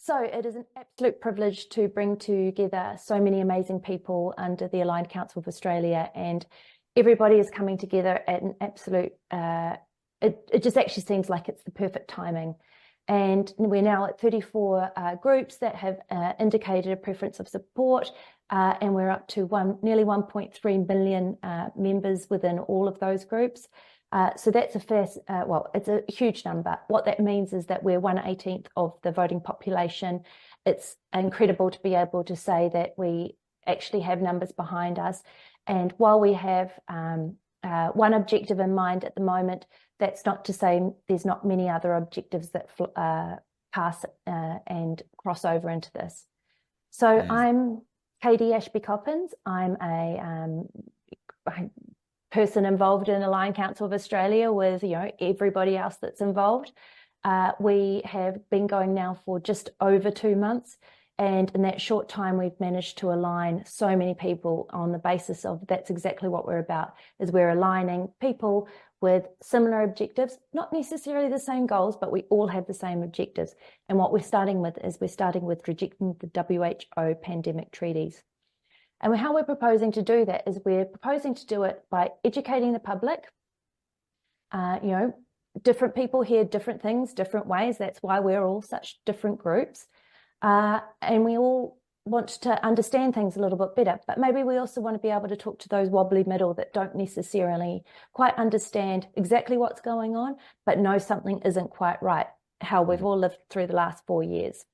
So it is an absolute privilege to bring together so many amazing people under the Aligned Council of Australia, and everybody is coming together at an absolute, it just actually seems like it's the perfect timing. And we're now at 34 groups that have indicated a preference of support, and we're up to nearly 1.3 million members within all of those groups. So that's it's a huge number. What that means is that we're 1/18 of the voting population. It's incredible to be able to say that we actually have numbers behind us. And while we have one objective in mind at the moment, that's not to say there's not many other objectives that pass and cross over into this. So I'm Katie Ashby-Koppens. I'm a person involved in Aligned Council of Australia with everybody else that's involved. We have been going now for just over 2 months, and in that short time we've managed to align so many people on the basis of that's exactly what we're about, is we're aligning people with similar objectives, not necessarily the same goals, but we all have the same objectives. And what we're starting with is rejecting the W.H.O pandemic treaties. And how we're proposing to do that is we're proposing to do it by educating the public. Different people hear different things, different ways. That's why we're all such different groups. And we all want to understand things a little bit better. But maybe we also want to be able to talk to those wobbly middle that don't necessarily quite understand exactly what's going on, but know something isn't quite right, how we've all lived through the last 4 years.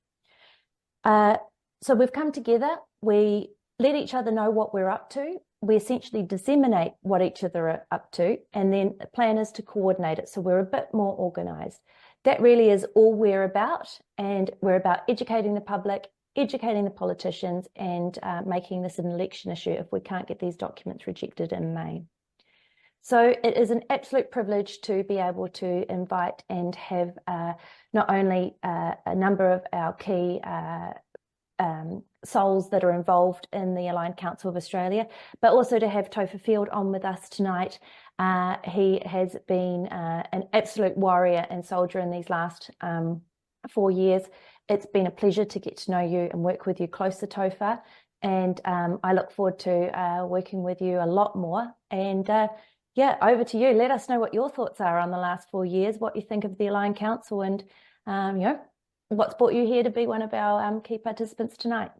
So we've come together. We let each other know what we're up to. We essentially disseminate what each other are up to, and then the plan is to coordinate it so we're a bit more organised. That really is all we're about, and we're about educating the public, educating the politicians, and making this an election issue if we can't get these documents rejected in May. So it is an absolute privilege to be able to invite and have not only a number of our key souls that are involved in the Aligned Council of Australia, but also to have Topher Field on with us tonight. He has been an absolute warrior and soldier in these last 4 years. It's been a pleasure to get to know you and work with you closer, Topher, and I look forward to working with you a lot more. And yeah, over to you. Let us know what your thoughts are on the last 4 years, what you think of the Aligned Council, and what's brought you here to be one of our key participants tonight.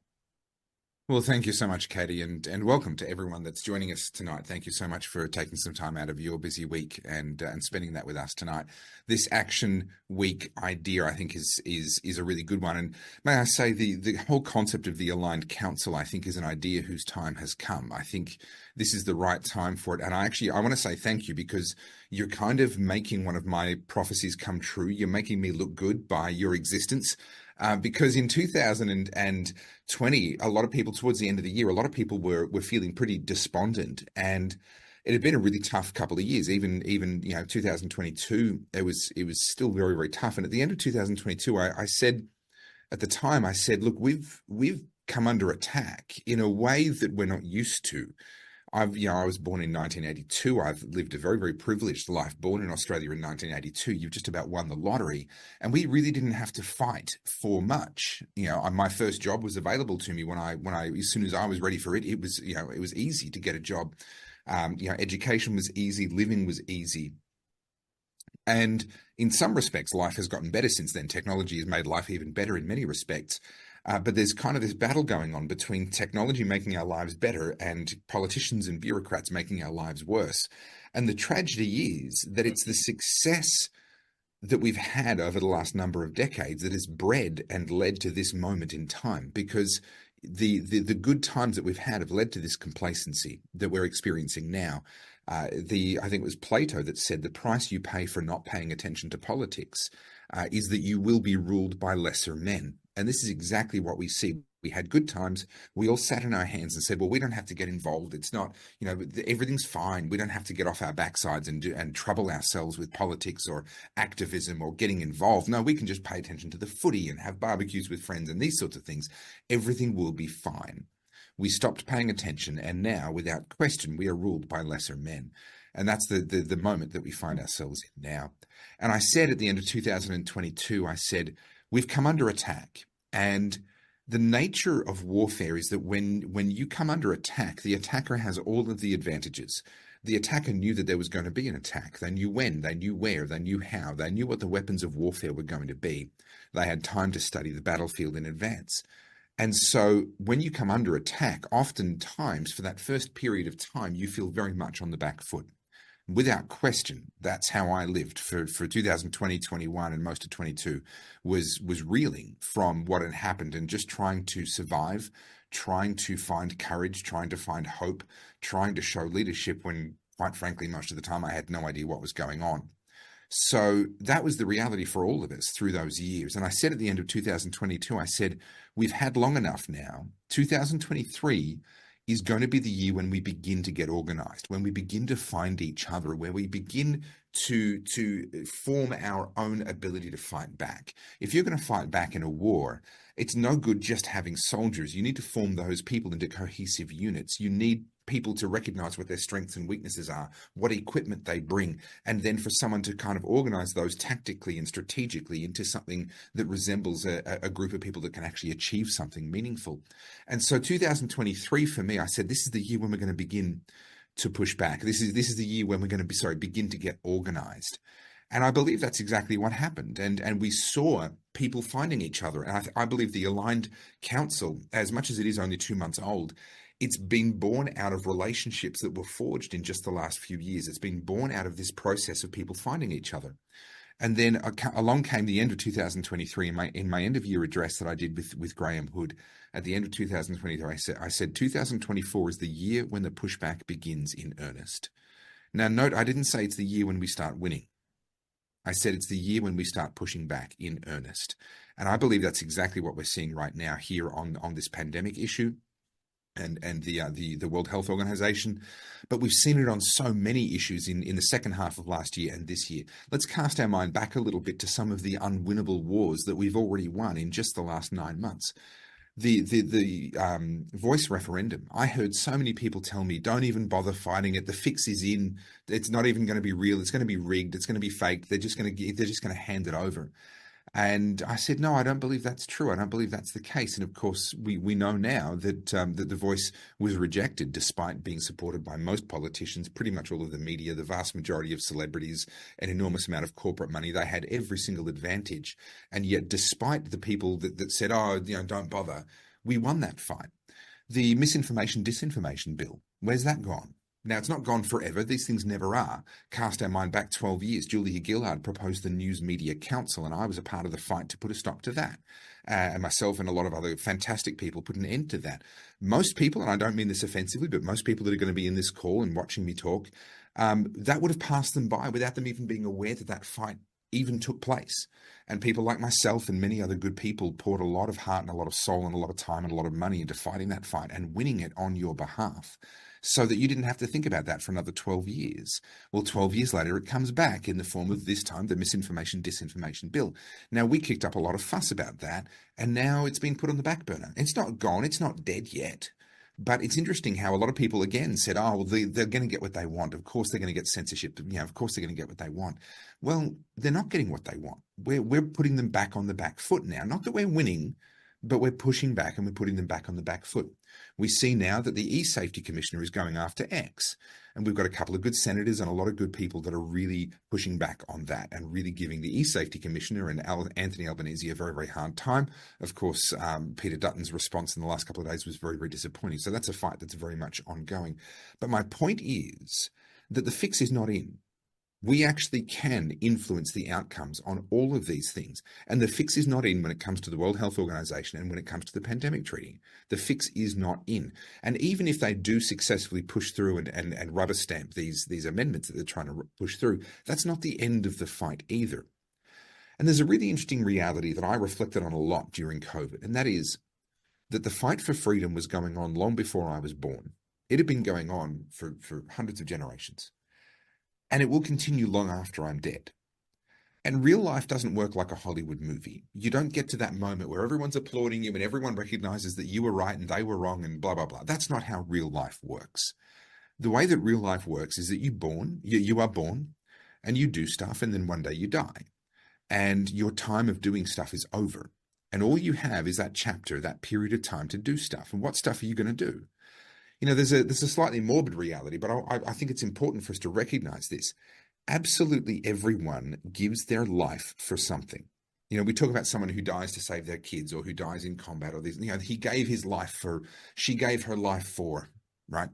Well, thank you so much, Katie, and welcome to everyone that's joining us tonight. Thank you so much for taking some time out of your busy week and spending that with us tonight. This Action Week idea, I think, is a really good one. And may I say, the whole concept of the Aligned Council, I think, is an idea whose time has come. I think this is the right time for it. And I want to say thank you, because you're kind of making one of my prophecies come true. You're making me look good by your existence. Because in 2020, a lot of people, towards the end of the year, a lot of people were feeling pretty despondent, and it had been a really tough couple of years. Even 2022, it was still very, very tough. And at the end of 2022, I said, at the time, look, we've come under attack in a way that we're not used to. I was born in 1982. I've lived a very, very privileged life. Born in Australia in 1982, you've just about won the lottery, and we really didn't have to fight for much. My first job was available to me when I as soon as I was ready for it. It was easy to get a job. Education was easy, living was easy. And in some respects, life has gotten better since then. Technology has made life even better in many respects. But there's kind of this battle going on between technology making our lives better and politicians and bureaucrats making our lives worse. And the tragedy is that it's the success that we've had over the last number of decades that has bred and led to this moment in time, because the good times that we've had have led to this complacency that we're experiencing now. I think it was Plato that said the price you pay for not paying attention to politics is that you will be ruled by lesser men. And this is exactly what we see. We had good times. We all sat in our hands and said, well, we don't have to get involved. It's not, everything's fine. We don't have to get off our backsides and trouble ourselves with politics or activism or getting involved. No, we can just pay attention to the footy and have barbecues with friends and these sorts of things. Everything will be fine. We stopped paying attention, and now, without question, we are ruled by lesser men. And that's the moment that we find ourselves in now. And I said at the end of 2022, I said, we've come under attack. And the nature of warfare is that when you come under attack, the attacker has all of the advantages. The attacker knew that there was going to be an attack. They knew when, they knew where, they knew how, they knew what the weapons of warfare were going to be. They had time to study the battlefield in advance. And so when you come under attack, oftentimes for that first period of time, you feel very much on the back foot. Without question, that's how I lived for 2020, 21, and most of 22 was reeling from what had happened and just trying to survive, trying to find courage, trying to find hope, trying to show leadership when, quite frankly, most of the time I had no idea what was going on. So that was the reality for all of us through those years. And I said at the end of 2022, I said, we've had long enough now. 2023 is going to be the year when we begin to get organized, when we begin to find each other, where we begin to form our own ability to fight back. If you're going to fight back in a war, it's no good just having soldiers. You need to form those people into cohesive units. You need people to recognize what their strengths and weaknesses are, what equipment they bring, and then for someone to kind of organize those tactically and strategically into something that resembles a group of people that can actually achieve something meaningful. And so 2023 for me, I said, this is the year when we're going to begin to push back. This is the year when we're going to begin to get organized. And I believe that's exactly what happened. And we saw people finding each other. And I believe the Aligned Council, as much as it is only 2 months old, it's been born out of relationships that were forged in just the last few years. It's been born out of this process of people finding each other. And then along came the end of 2023 in my end of year address that I did with Graham Hood. At the end of 2023, I said 2024 is the year when the pushback begins in earnest. Now note, I didn't say it's the year when we start winning. I said it's the year when we start pushing back in earnest. And I believe that's exactly what we're seeing right now here on this pandemic issue and the World Health Organization. But we've seen it on so many issues in the second half of last year and this year. Let's cast our mind back a little bit to some of the unwinnable wars that we've already won in just the last 9 months. The voice referendum. I heard so many people tell me, don't even bother fighting it. The fix is in. It's not even going to be real. It's going to be rigged. It's going to be faked. They're just going to hand it over. And I said, no, I don't believe that's true. I don't believe that's the case. And of course, we know now that that the voice was rejected, despite being supported by most politicians, pretty much all of the media, the vast majority of celebrities, an enormous amount of corporate money. They had every single advantage. And yet, despite the people that said, oh, don't bother, we won that fight. The misinformation, disinformation bill, where's that gone? Now, it's not gone forever. These things never are. Cast our mind back 12 years. Julia Gillard proposed the News Media Council, and I was a part of the fight to put a stop to that. And myself and a lot of other fantastic people put an end to that. Most people, and I don't mean this offensively, but most people that are going to be in this call and watching me talk, that would have passed them by without them even being aware that fight even took place. And people like myself and many other good people poured a lot of heart and a lot of soul and a lot of time and a lot of money into fighting that fight and winning it on your behalf, so that you didn't have to think about that for another 12 years. Well, 12 years later, it comes back in the form of, this time, the misinformation, disinformation bill. Now, we kicked up a lot of fuss about that, and now it's been put on the back burner. It's not gone. It's not dead yet. But it's interesting how a lot of people, again, said, oh, well, they're going to get what they want. Of course, they're going to get censorship. Of course, they're going to get what they want. Well, they're not getting what they want. We're putting them back on the back foot now. Not that we're winning, but we're pushing back and we're putting them back on the back foot. We see now that the E-Safety Commissioner is going after X. And we've got a couple of good senators and a lot of good people that are really pushing back on that and really giving the E-Safety Commissioner and Anthony Albanese a very, very hard time. Of course, Peter Dutton's response in the last couple of days was very, very disappointing. So that's a fight that's very much ongoing. But my point is that the fix is not in. We actually can influence the outcomes on all of these things. And the fix is not in when it comes to the World Health Organization and when it comes to the pandemic treaty. The fix is not in. And even if they do successfully push through and rubber stamp these amendments that they're trying to push through, that's not the end of the fight either. And there's a really interesting reality that I reflected on a lot during COVID, and that is that the fight for freedom was going on long before I was born. It had been going on for hundreds of generations. And it will continue long after I'm dead. And real life doesn't work like a Hollywood movie. You don't get to that moment where everyone's applauding you and everyone recognizes that you were right and they were wrong and blah, blah, blah. That's not how real life works. The way that real life works is that you are born and you do stuff, and then one day you die. And your time of doing stuff is over. And all you have is that chapter, that period of time to do stuff. And what stuff are you going to do? You know, there's a slightly morbid reality, but I think it's important for us to recognize this. Absolutely everyone gives their life for something. You know, we talk about someone who dies to save their kids or who dies in combat or this, you know, he gave his life for, she gave her life for, right?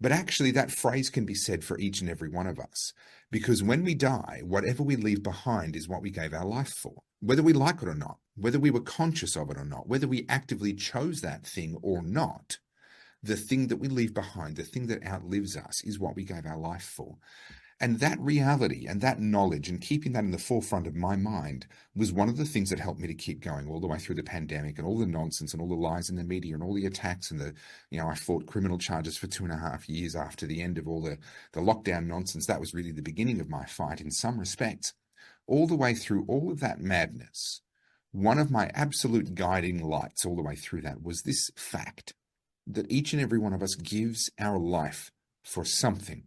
But actually that phrase can be said for each and every one of us, because when we die, whatever we leave behind is what we gave our life for, whether we like it or not, whether we were conscious of it or not, whether we actively chose that thing or not. The thing that we leave behind, the thing that outlives us, is what we gave our life for. And that reality and that knowledge and keeping that in the forefront of my mind was one of the things that helped me to keep going all the way through the pandemic and all the nonsense and all the lies in the media and all the attacks and the, you know, I fought criminal charges for 2.5 years after the end of all the lockdown nonsense. That was really the beginning of my fight in some respects. All the way through all of that madness, one of my absolute guiding lights all the way through that was this fact that each and every one of us gives our life for something.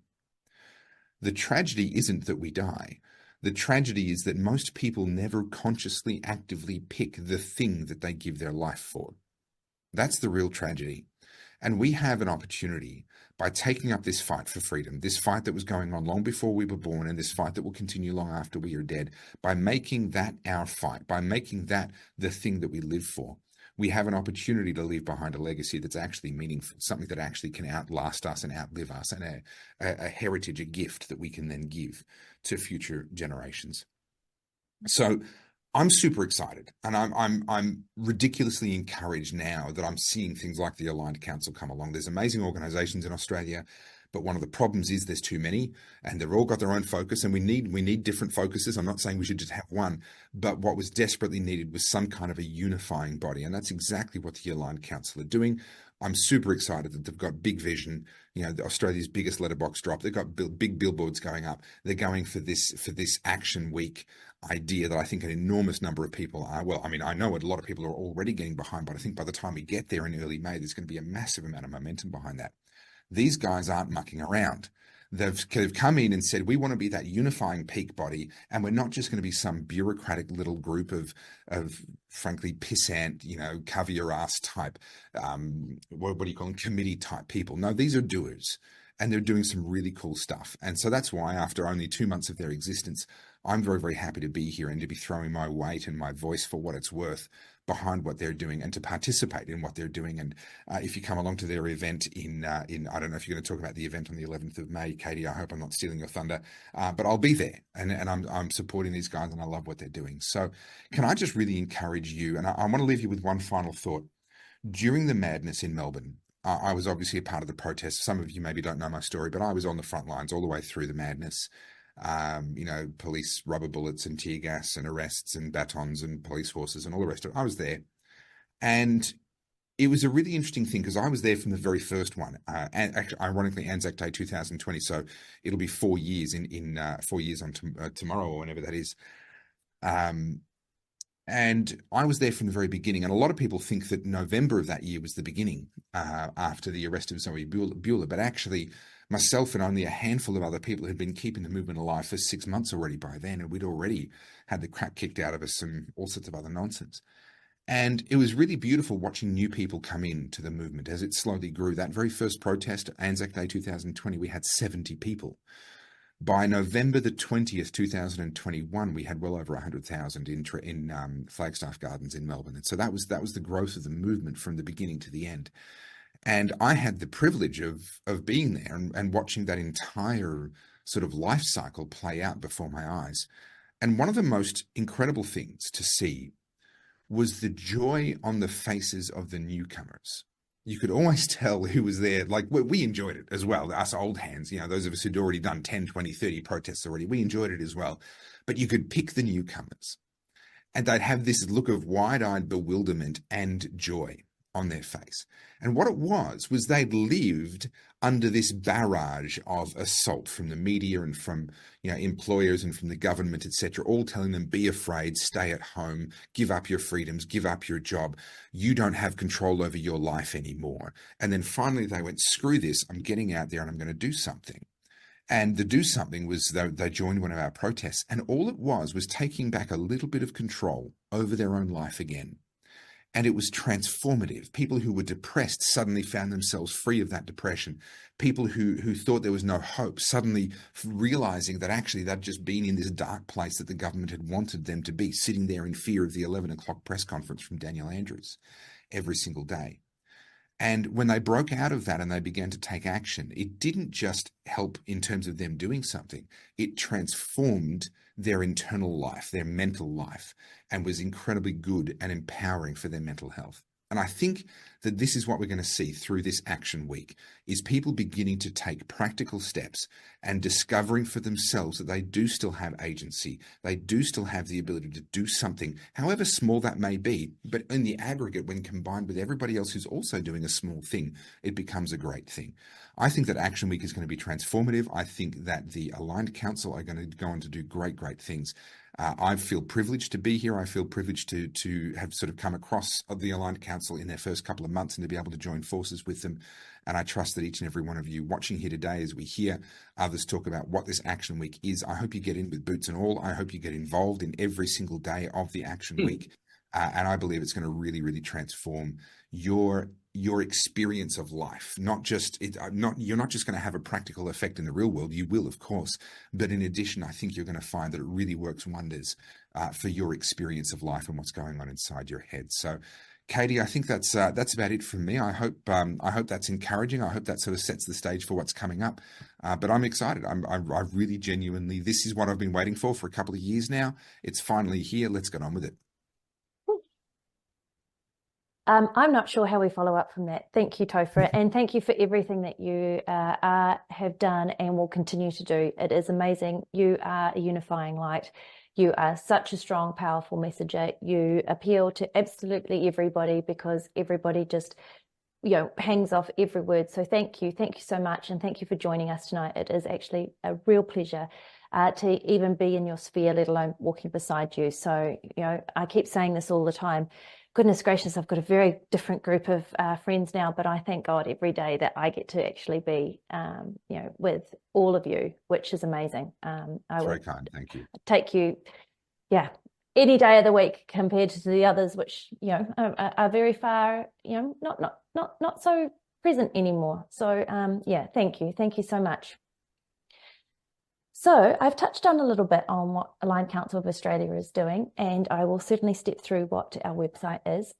The tragedy isn't that we die. The tragedy is that most people never consciously, actively pick the thing that they give their life for. That's the real tragedy. And we have an opportunity by taking up this fight for freedom, this fight that was going on long before we were born, and this fight that will continue long after we are dead, by making that our fight, by making that the thing that we live for. We have an opportunity to leave behind a legacy that's actually meaningful, something that actually can outlast us and outlive us, and a heritage, a gift that we can then give to future generations. So I'm super excited, and I'm ridiculously encouraged now that I'm seeing things like the Aligned Council come along. There's amazing organizations in Australia, but one of the problems is there's too many, and they've all got their own focus, and we need different focuses. I'm not saying we should just have one, but what was desperately needed was some kind of a unifying body, and that's exactly what the Aligned Council are doing. I'm super excited that they've got big vision. You know, Australia's biggest letterbox drop. They've got big billboards going up. They're going for this Action Week idea that I think an enormous number of people are. Well, I mean, I know a lot of people are already getting behind, but I think by the time we get there in early May, there's going to be a massive amount of momentum behind that. These guys aren't mucking around. They've come in and said, we want to be that unifying peak body, and we're not just going to be some bureaucratic little group of frankly, pissant, you know, cover your ass type, what do you call them, committee type people. No, these are doers, and they're doing some really cool stuff. And so that's why after only 2 months of their existence, I'm very, very happy to be here and to be throwing my weight and my voice for what it's worth behind what they're doing and to participate in what they're doing. And if you come along to their event in I don't know if you're going to talk about the event on the 11th of May, Katie, I hope I'm not stealing your thunder, but I'll be there, and I'm supporting these guys, and I love what they're doing. So can I just really encourage you, and I want to leave you with one final thought. During the madness in Melbourne, I was obviously a part of the protest. Some of you maybe don't know my story, but I was on the front lines all the way through the madness. You know, police rubber bullets and tear gas and arrests and batons and police horses and all the rest of it. I was there. And it was a really interesting thing because I was there from the very first one. And actually, ironically, Anzac Day 2020. So it'll be 4 years in 4 years on tomorrow or whenever that is. And I was there from the very beginning. And a lot of people think that November of that year was the beginning after the arrest of Zoe Buhler. But actually, myself and only a handful of other people had been keeping the movement alive for 6 months already by then. And we'd already had the crap kicked out of us and all sorts of other nonsense. And it was really beautiful watching new people come into the movement as it slowly grew. That very first protest, Anzac Day 2020, we had 70 people. By November the 20th, 2021, we had well over 100,000 in Flagstaff Gardens in Melbourne. And so that was the growth of the movement from the beginning to the end. And I had the privilege of being there and watching that entire sort of life cycle play out before my eyes. And one of the most incredible things to see was the joy on the faces of the newcomers. You could always tell who was there. Like, we enjoyed it as well. Us old hands, you know, those of us who'd already done 10, 20, 30 protests already, we enjoyed it as well. But you could pick the newcomers, and they'd have this look of wide-eyed bewilderment and joy on their face. And what it was they'd lived under this barrage of assault from the media and from, you know, employers and from the government, etc., all telling them, be afraid, stay at home, give up your freedoms, give up your job. You don't have control over your life anymore. And then finally they went, screw this, I'm getting out there and I'm going to do something. And the do something was they joined one of our protests, and all it was taking back a little bit of control over their own life again. And it was transformative. People who were depressed suddenly found themselves free of that depression. People who thought there was no hope suddenly realizing that actually they'd just been in this dark place that the government had wanted them to be, sitting there in fear of the 11 o'clock press conference from Daniel Andrews every single day. And when they broke out of that and they began to take action, it didn't just help in terms of them doing something. It transformed their internal life, their mental life, and was incredibly good and empowering for their mental health. And I think that this is what we're going to see through this action week, is people beginning to take practical steps and discovering for themselves that they do still have agency. They do still have the ability to do something, however small that may be. But in the aggregate, when combined with everybody else who's also doing a small thing, it becomes a great thing. I think that Action Week is going to be transformative. I think that the Aligned Council are going to go on to do great, great things. I feel privileged to be here. I feel privileged to have sort of come across the Aligned Council in their first couple of months and to be able to join forces with them. And I trust that each and every one of you watching here today, as we hear others talk about what this Action Week is, I hope you get in with boots and all. I hope you get involved in every single day of the Action Week. And I believe it's going to really, really transform your experience of life. You're not just going to have a practical effect in the real world. You will, of course, but in addition, I think you're going to find that it really works wonders for your experience of life and what's going on inside your head. So, Katie, I think that's about it from me. I hope that's encouraging. I hope that sort of sets the stage for what's coming up. But I'm excited. I really genuinely, this is what I've been waiting for a couple of years now. It's finally here. Let's get on with it. I'm not sure how we follow up from that. Thank you, Topher, and thank you for everything that you have done and will continue to do. It is amazing. You are a unifying light. You are such a strong, powerful messenger. You appeal to absolutely everybody because everybody just, hangs off every word. So thank you so much, and thank you for joining us tonight. It is actually a real pleasure to even be in your sphere, let alone walking beside you. So, I keep saying this all the time. Goodness gracious, I've got a very different group of friends now, but I thank God every day that I get to actually be, with all of you, which is amazing. That's very kind. Thank you. Take you, any day of the week compared to the others, which are very far, not so present anymore. So thank you so much. So I've touched on a little bit on what Aligned Council of Australia is doing, and I will certainly step through what our website is.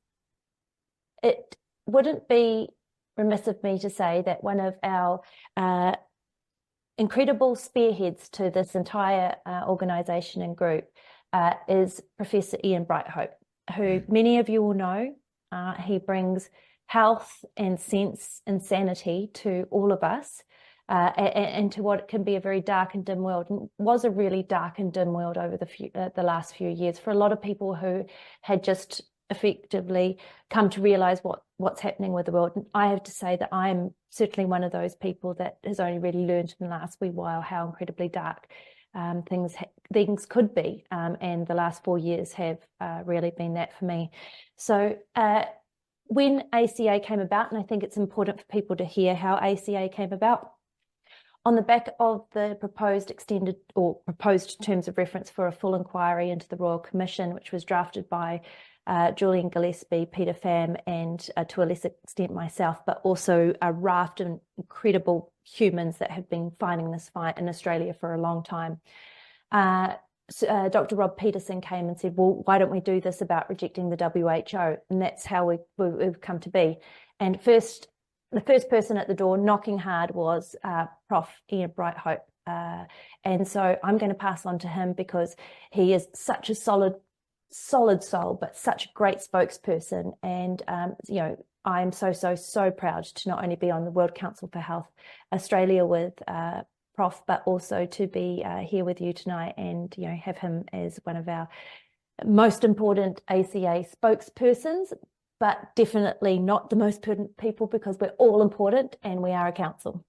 It wouldn't be remiss of me to say that one of our incredible spearheads to this entire organisation and group is Professor Ian Brighthope, who many of you will know. He brings health and sense and sanity to all of us. And to what can be a very dark and dim world, and was a really dark and dim world over the last few years for a lot of people who had just effectively come to realise what's happening with the world. And I have to say that I'm certainly one of those people that has only really learned in the last wee while how incredibly dark things could be, and the last 4 years have really been that for me. So when ACA came about, and I think it's important for people to hear how ACA came about, on the back of the proposed terms of reference for a full inquiry into the Royal Commission, which was drafted by Julian Gillespie, Peter Pham, and to a lesser extent myself, but also a raft of incredible humans that have been fighting this fight in Australia for a long time. Dr. Rob Peterson came and said, well, why don't we do this about rejecting the WHO? And that's how we've come to be. And the first person at the door knocking hard was Prof. Ian Brighthope. And so I'm going to pass on to him because he is such a solid soul, but such a great spokesperson. And, I'm so proud to not only be on the World Council for Health Australia with Prof, but also to be here with you tonight and, have him as one of our most important ACA spokespersons, but definitely not the most important people because we're all important and we are a council.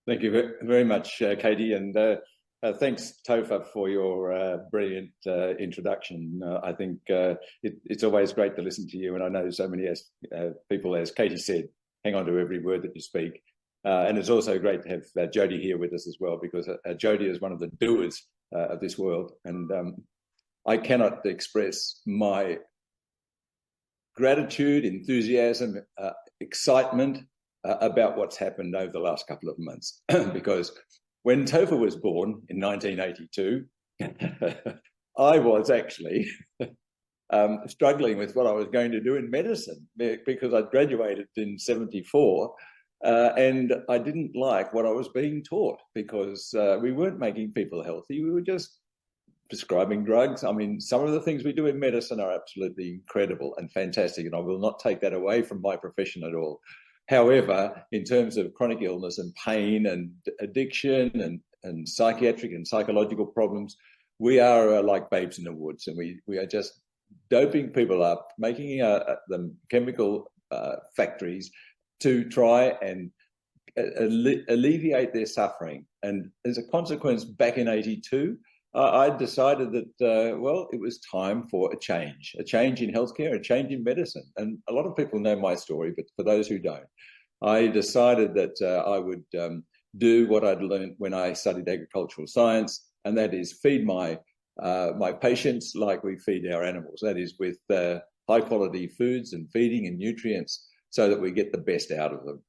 Thank you very much, Katie, and thanks, Topher, for your brilliant introduction. I think it's always great to listen to you, and I know so many people, as Katie said, hang on to every word that you speak. And it's also great to have Jody here with us as well, because Jody is one of the doers of this world, and I cannot express my gratitude, enthusiasm, excitement about what's happened over the last couple of months. Because when Topher was born in 1982, I was actually struggling with what I was going to do in medicine, because I graduated in 74 and I didn't like what I was being taught, because we weren't making people healthy. We were just prescribing drugs. I mean, some of the things we do in medicine are absolutely incredible and fantastic, and I will not take that away from my profession at all. However, in terms of chronic illness and pain and addiction and psychiatric and psychological problems, we are like babes in the woods, and we are just doping people up, making them chemical factories to try and alleviate their suffering. And as a consequence, back in 82, I decided that, well, it was time for a change in healthcare, a change in medicine. And a lot of people know my story, but for those who don't, I decided that I would do what I'd learned when I studied agricultural science, and that is feed my patients like we feed our animals. That is, with high quality foods and feeding and nutrients, so that we get the best out of them.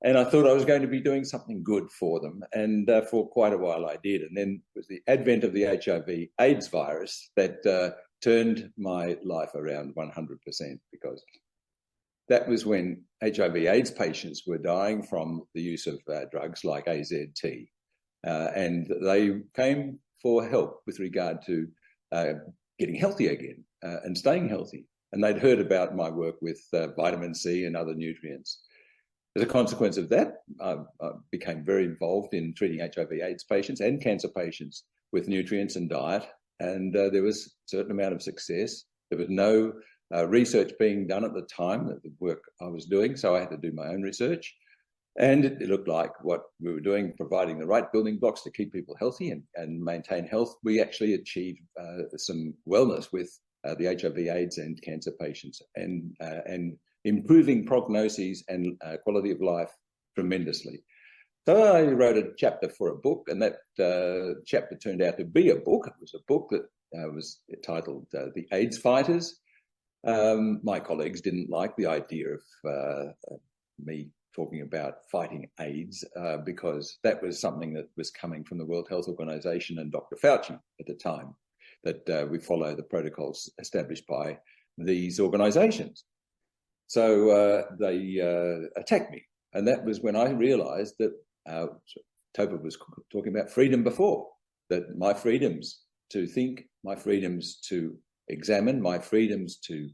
And I thought I was going to be doing something good for them. And for quite a while I did. And then it was the advent of the HIV/AIDS virus that turned my life around 100%, because that was when HIV/AIDS patients were dying from the use of drugs like AZT. And they came for help with regard to getting healthy again and staying healthy. And they'd heard about my work with vitamin C and other nutrients. As a consequence of that, I became very involved in treating HIV/AIDS patients and cancer patients with nutrients and diet, and there was a certain amount of success. There was no research being done at the time, that the work I was doing, so I had to do my own research. And it looked like what we were doing, providing the right building blocks to keep people healthy and maintain health, we actually achieved some wellness with the HIV/AIDS and cancer patients, and improving prognoses and quality of life tremendously. So I wrote a chapter for a book, and that chapter turned out to be a book. It was a book that was titled The AIDS Fighters. My colleagues didn't like the idea of me talking about fighting AIDS because that was something that was coming from the World Health Organization and Dr. Fauci at the time, that we follow the protocols established by these organizations. So they attacked me. And that was when I realized that Topher was talking about freedom before, that my freedoms to think, my freedoms to examine, my freedoms to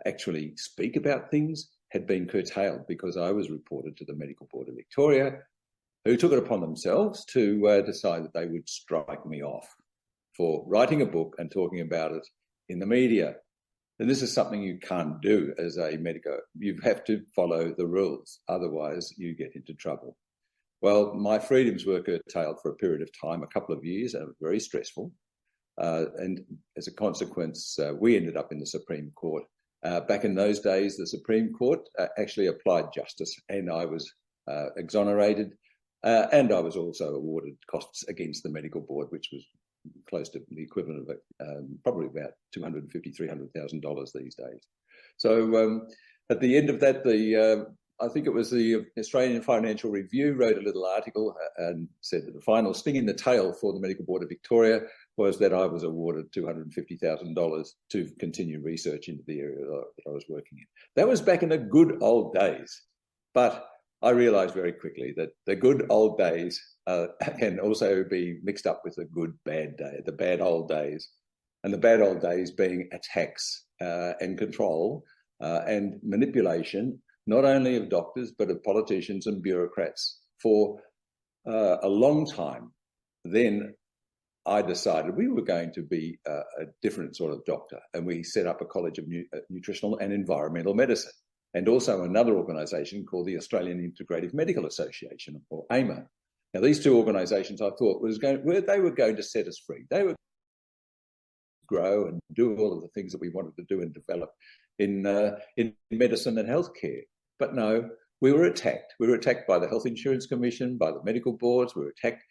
actually speak about things had been curtailed, because I was reported to the Medical Board of Victoria, who took it upon themselves to decide that they would strike me off for writing a book and talking about it in the media. And this is something you can't do as a medico. You have to follow the rules, otherwise you get into trouble. Well, my freedoms were curtailed for a period of time, a couple of years, and it was very stressful. And as a consequence, we ended up in the Supreme Court. Back in those days, the Supreme Court actually applied justice, and I was exonerated. And I was also awarded costs against the Medical Board, which was close to the equivalent of probably about $250,000, $300,000 these days. So at the end of that, I think it was the Australian Financial Review wrote a little article and said that the final sting in the tail for the Medical Board of Victoria was that I was awarded $250,000 to continue research into the area that I was working in. That was back in the good old days. But I realized very quickly that the good old days can also be mixed up with the good bad day, the bad old days. And the bad old days being attacks and control and manipulation, not only of doctors, but of politicians and bureaucrats for a long time. Then I decided we were going to be a different sort of doctor, and we set up a College of Nutritional and Environmental Medicine, and also another organisation called the Australian Integrative Medical Association, or AIMA. Now, these two organisations, I thought, they were going to set us free. They would grow and do all of the things that we wanted to do and develop in medicine and healthcare. But no, we were attacked. We were attacked by the Health Insurance Commission, by the medical boards. We were attacked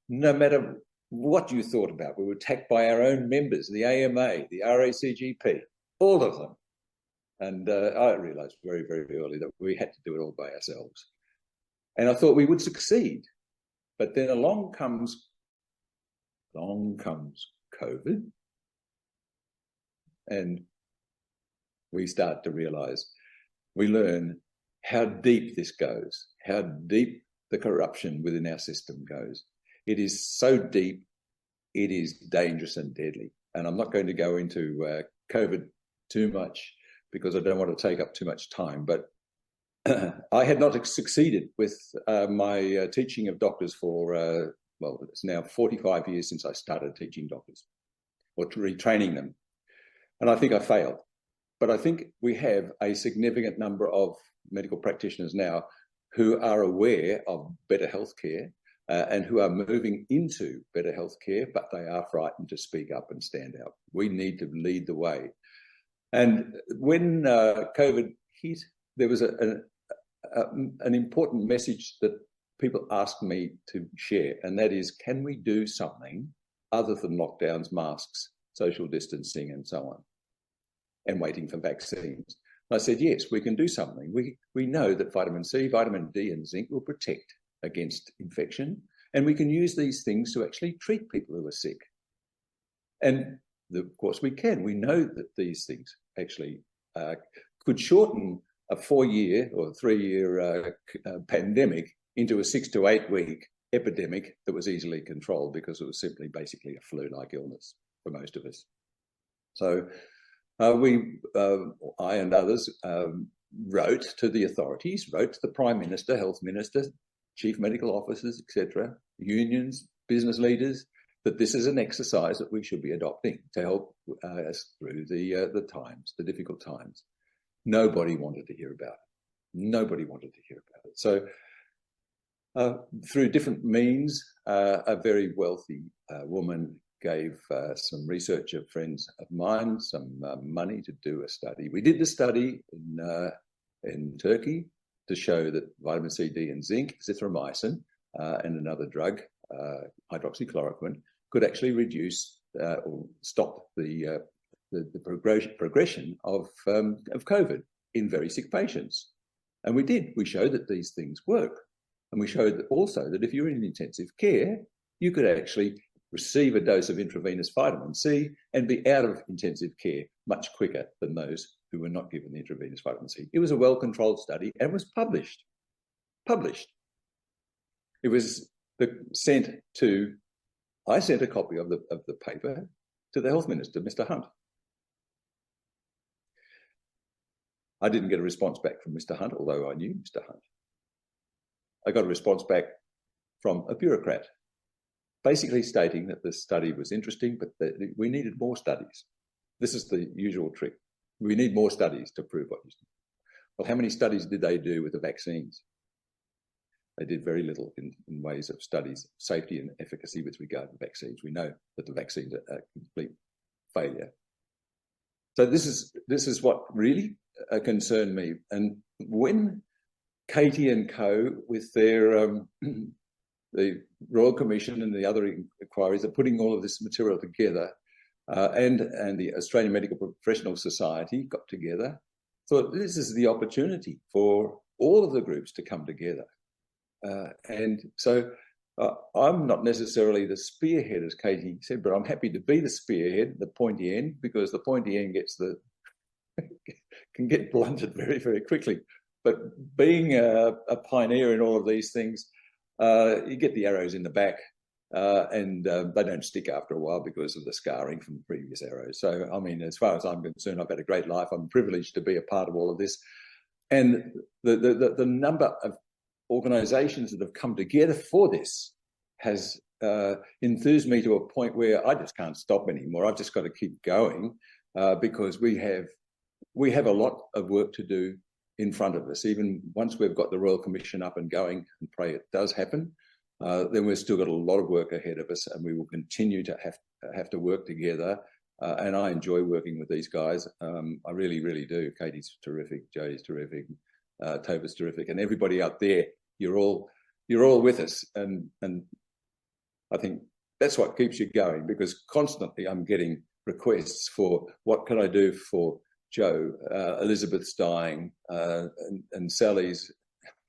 no matter what you thought about. We were attacked by our own members, the AMA, the RACGP, all of them. And I realized very, very early that we had to do it all by ourselves. And I thought we would succeed. But then along comes COVID. And we start to realize, we learn how deep this goes, how deep the corruption within our system goes. It is so deep, it is dangerous and deadly. And I'm not going to go into COVID too much because I don't want to take up too much time. But I had not succeeded with my teaching of doctors for, well, it's now 45 years since I started teaching doctors or retraining them. And I think I failed. But I think we have a significant number of medical practitioners now who are aware of better healthcare and who are moving into better healthcare, but they are frightened to speak up and stand out. We need to lead the way. And when COVID hit, there was an important message that people asked me to share, and that is, can we do something other than lockdowns, masks, social distancing, and so on, and waiting for vaccines? And I said, yes, we can do something. We know that vitamin C, vitamin D, and zinc will protect against infection, and we can use these things to actually treat people who are sick. And of course we can. We know that these things actually could shorten a 4-year or 3-year pandemic into a 6 to 8 week epidemic that was easily controlled because it was simply basically a flu-like illness for most of us. So I and others wrote to the authorities, wrote to the Prime Minister, Health Minister, Chief Medical Officers, etc., unions, business leaders, that this is an exercise that we should be adopting to help us through the times, the difficult times. Nobody wanted to hear about it. Nobody wanted to hear about it. So through different means, a very wealthy woman gave some researcher friends of mine some money to do a study. We did the study in Turkey to show that vitamin C, D, and zinc, zithromycin, and another drug, hydroxychloroquine, could actually reduce or stop the progression of COVID in very sick patients. And we did. We showed that these things work. And we showed that also that if you're in intensive care, you could actually receive a dose of intravenous vitamin C and be out of intensive care much quicker than those who were not given the intravenous vitamin C. It was a well-controlled study and was published. It was sent to, I sent a copy of the paper to the Health Minister, Mr. Hunt. I didn't get a response back from Mr. Hunt, although I knew Mr. Hunt. I got a response back from a bureaucrat, basically stating that the study was interesting, but that we needed more studies. This is the usual trick. We need more studies to prove what you said. Well, how many studies did they do with the vaccines? They did very little in ways of studies, safety and efficacy with regard to vaccines. We know that the vaccines are a complete failure. So this is what really concerned me. And when Katie and Co, with their the Royal Commission and the other inquiries, are putting all of this material together, and the Australian Medical Professionals Society got together, thought this is the opportunity for all of the groups to come together. And so I'm not necessarily the spearhead, as Katie said, but I'm happy to be the spearhead, the pointy end, because the pointy end gets can get blunted very, very quickly. But being a pioneer in all of these things, you get the arrows in the back, and they don't stick after a while because of the scarring from the previous arrows. So, I mean, as far as I'm concerned, I've had a great life. I'm privileged to be a part of all of this. And the number of organisations that have come together for this has enthused me to a point where I just can't stop anymore. I've just got to keep going because we have a lot of work to do in front of us. Even once we've got the Royal Commission up and going, and pray it does happen, then we've still got a lot of work ahead of us, and we will continue to have to work together. And I enjoy working with these guys. I really, really do. Katie's terrific, Jody's terrific, Topher's terrific, and everybody out there. You're all with us, and I think that's what keeps you going, because constantly I'm getting requests for what can I do for Joe, Elizabeth's dying, and Sally's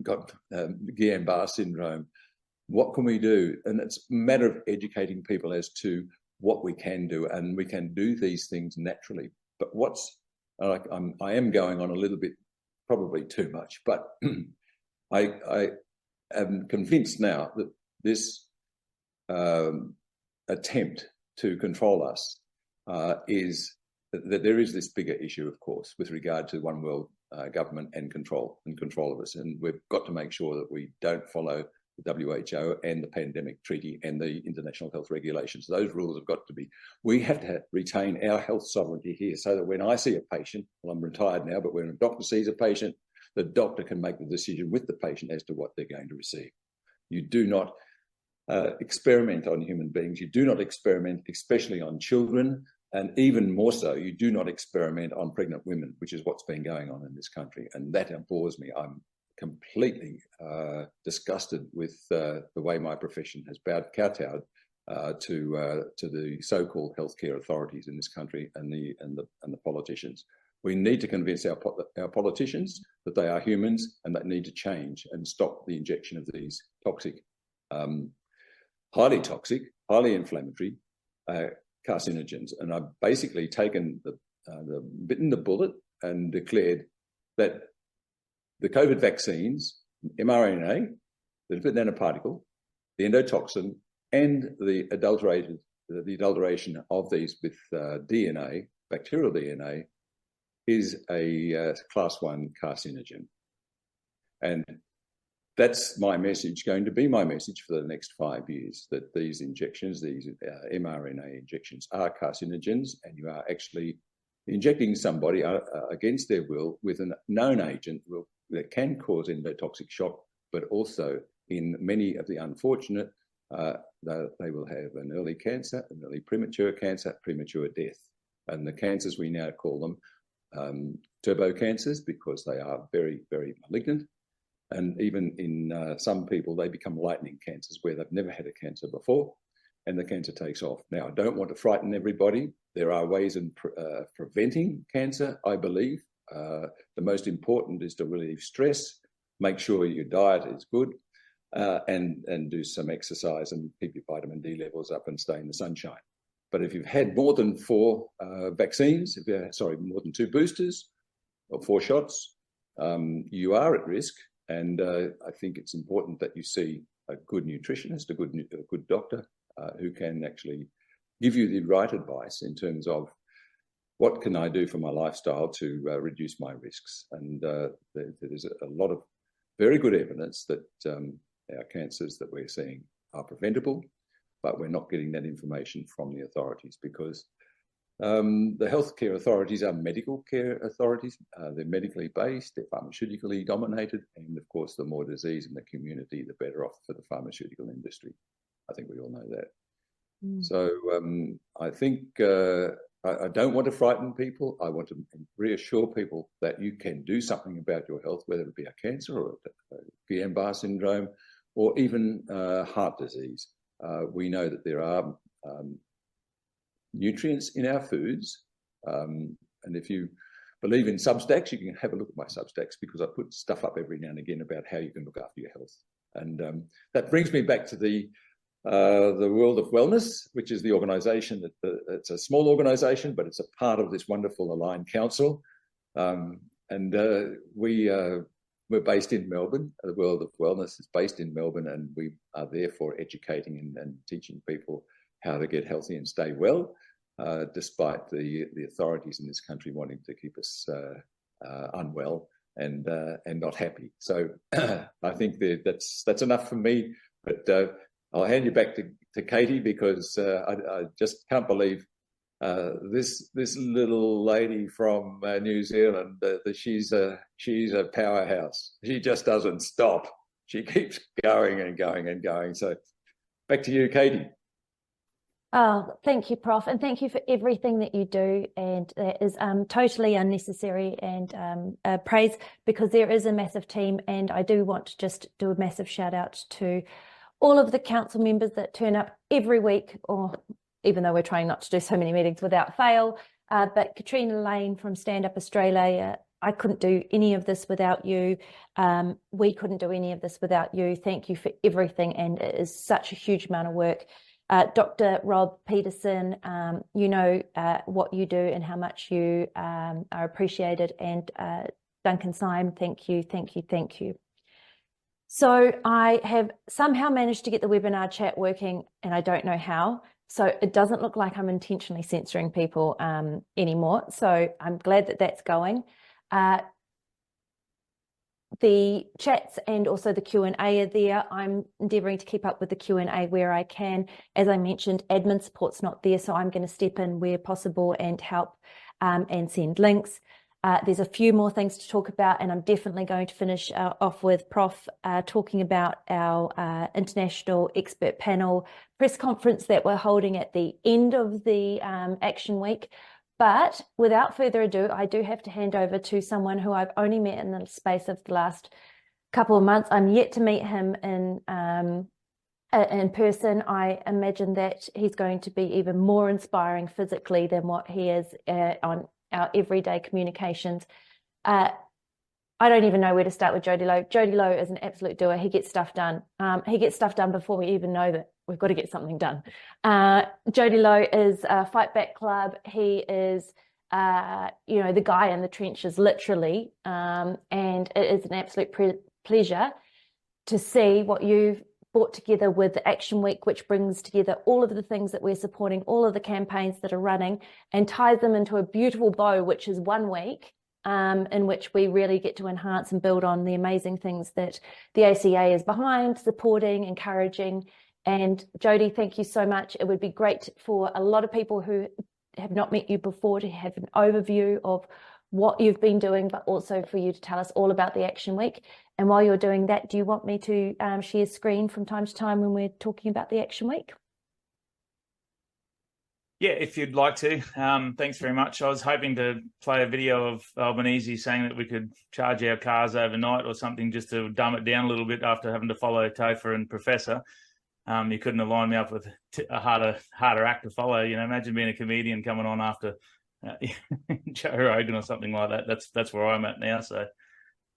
got Guillain-Barré syndrome. What can we do? And it's a matter of educating people as to what we can do, and we can do these things naturally. But I am going on a little bit, probably too much, but I am convinced now that this attempt to control us is that there is this bigger issue, of course, with regard to one world government and control of us. And we've got to make sure that we don't follow the W.H.O and the pandemic treaty and the international health regulations. Those rules have got to be, we have to retain our health sovereignty here, so that when I see a patient, well, I'm retired now, but when a doctor sees a patient, the doctor can make the decision with the patient as to what they're going to receive. You do not experiment on human beings. You do not experiment, especially on children, and even more so, you do not experiment on pregnant women, which is what's been going on in this country. And that bores me. I'm completely disgusted with the way my profession has kowtowed to the so-called healthcare authorities in this country and the politicians. We need to convince our politicians that they are humans and that need to change and stop the injection of these toxic, highly toxic, highly inflammatory carcinogens. And I've basically taken bitten the bullet and declared that the COVID vaccines, mRNA, the lipid nanoparticle, the endotoxin, and the adulteration of these with DNA, bacterial DNA, is a class 1 carcinogen. And that's my message, going to be my message for the next 5 years, that these injections, these mRNA injections, are carcinogens, and you are actually injecting somebody against their will with a known agent that can cause endotoxic shock, but also in many of the unfortunate, they will have an early cancer, an early premature cancer, premature death. And the cancers, we now call them turbo cancers, because they are very, very malignant. And even in some people, they become lightning cancers where they've never had a cancer before, and the cancer takes off. Now, I don't want to frighten everybody. There are ways in preventing cancer, I believe. The most important is to relieve stress, make sure your diet is good, and do some exercise and keep your vitamin D levels up and stay in the sunshine. But if you've had more than 4 vaccines, more than 2 boosters or 4 shots, you are at risk. And I think it's important that you see a good nutritionist, a good doctor who can actually give you the right advice in terms of what can I do for my lifestyle to reduce my risks. And there's a lot of very good evidence that our cancers that we're seeing are preventable, but we're not getting that information from the authorities, because the healthcare authorities are medical care authorities. They're medically based, they're pharmaceutically dominated, and of course, the more disease in the community, the better off for the pharmaceutical industry. I think we all know that. So I think I don't want to frighten people. I want to reassure people that you can do something about your health, whether it be a cancer or a Guillain-Barré syndrome, or even heart disease. We know that there are nutrients in our foods. And if you believe in Substacks, you can have a look at my Substacks, because I put stuff up every now and again about how you can look after your health. And that brings me back to the World of Wellness, which is the organisation that it's a small organisation, but it's a part of this wonderful Aligned Council. We're based in Melbourne. The World of Wellness is based in Melbourne, and we are therefore educating and teaching people how to get healthy and stay well, despite the authorities in this country wanting to keep us unwell and not happy. So I think that's enough for me. But I'll hand you back to Katie, because I just can't believe this little lady from New Zealand. She's a powerhouse. She just doesn't stop. She keeps going and going and going. So back to you, Katie. Oh, thank you, Prof. And thank you for everything that you do. And that is totally unnecessary and praise, because there is a massive team. And I do want to just do a massive shout out to all of the council members that turn up every week, or even though we're trying not to do so many meetings without fail, But Katrina Lane from Stand Up Australia, I couldn't do any of this without you. We couldn't do any of this without you. Thank you for everything. And it is such a huge amount of work. Dr. Rob Peterson, you know what you do and how much you are appreciated. And Duncan Syme, thank you, thank you, thank you. So I have somehow managed to get the webinar chat working, and I don't know how. So it doesn't look like I'm intentionally censoring people anymore. So I'm glad that that's going. The chats and also the Q&A are there. I'm endeavouring to keep up with the Q&A where I can. As I mentioned, admin support's not there, so I'm going to step in where possible and help and send links. There's a few more things to talk about, and I'm definitely going to finish off with Prof talking about our international expert panel press conference that we're holding at the end of the Action Week. But without further ado, I do have to hand over to someone who I've only met in the space of the last couple of months. I'm yet to meet him in person. I imagine that he's going to be even more inspiring physically than what he is on our everyday communications. I don't even know where to start with Jody Lowe. Jody Lowe is an absolute doer. He gets stuff done. He gets stuff done before we even know that we've got to get something done. Jody Lowe is a Fight Back Club. He is, you know, the guy in the trenches, literally. And it is an absolute pleasure to see what you've brought together with the Action Week, which brings together all of the things that we're supporting, all of the campaigns that are running, and ties them into a beautiful bow, which is 1 week, in which we really get to enhance and build on the amazing things that the ACA is behind, supporting, encouraging. And Jody, thank you so much. It would be great for a lot of people who have not met you before to have an overview of what you've been doing, but also for you to tell us all about the Action Week. And while you're doing that, do you want me to share screen from time to time when we're talking about the Action Week? Yeah, if you'd like to. Thanks very much. I was hoping to play a video of Albanese saying that we could charge our cars overnight or something, just to dumb it down a little bit after having to follow Topher and Professor. You couldn't have lined me up with a harder act to follow. You know, imagine being a comedian coming on after Joe Rogan or something like that. That's where I'm at now. So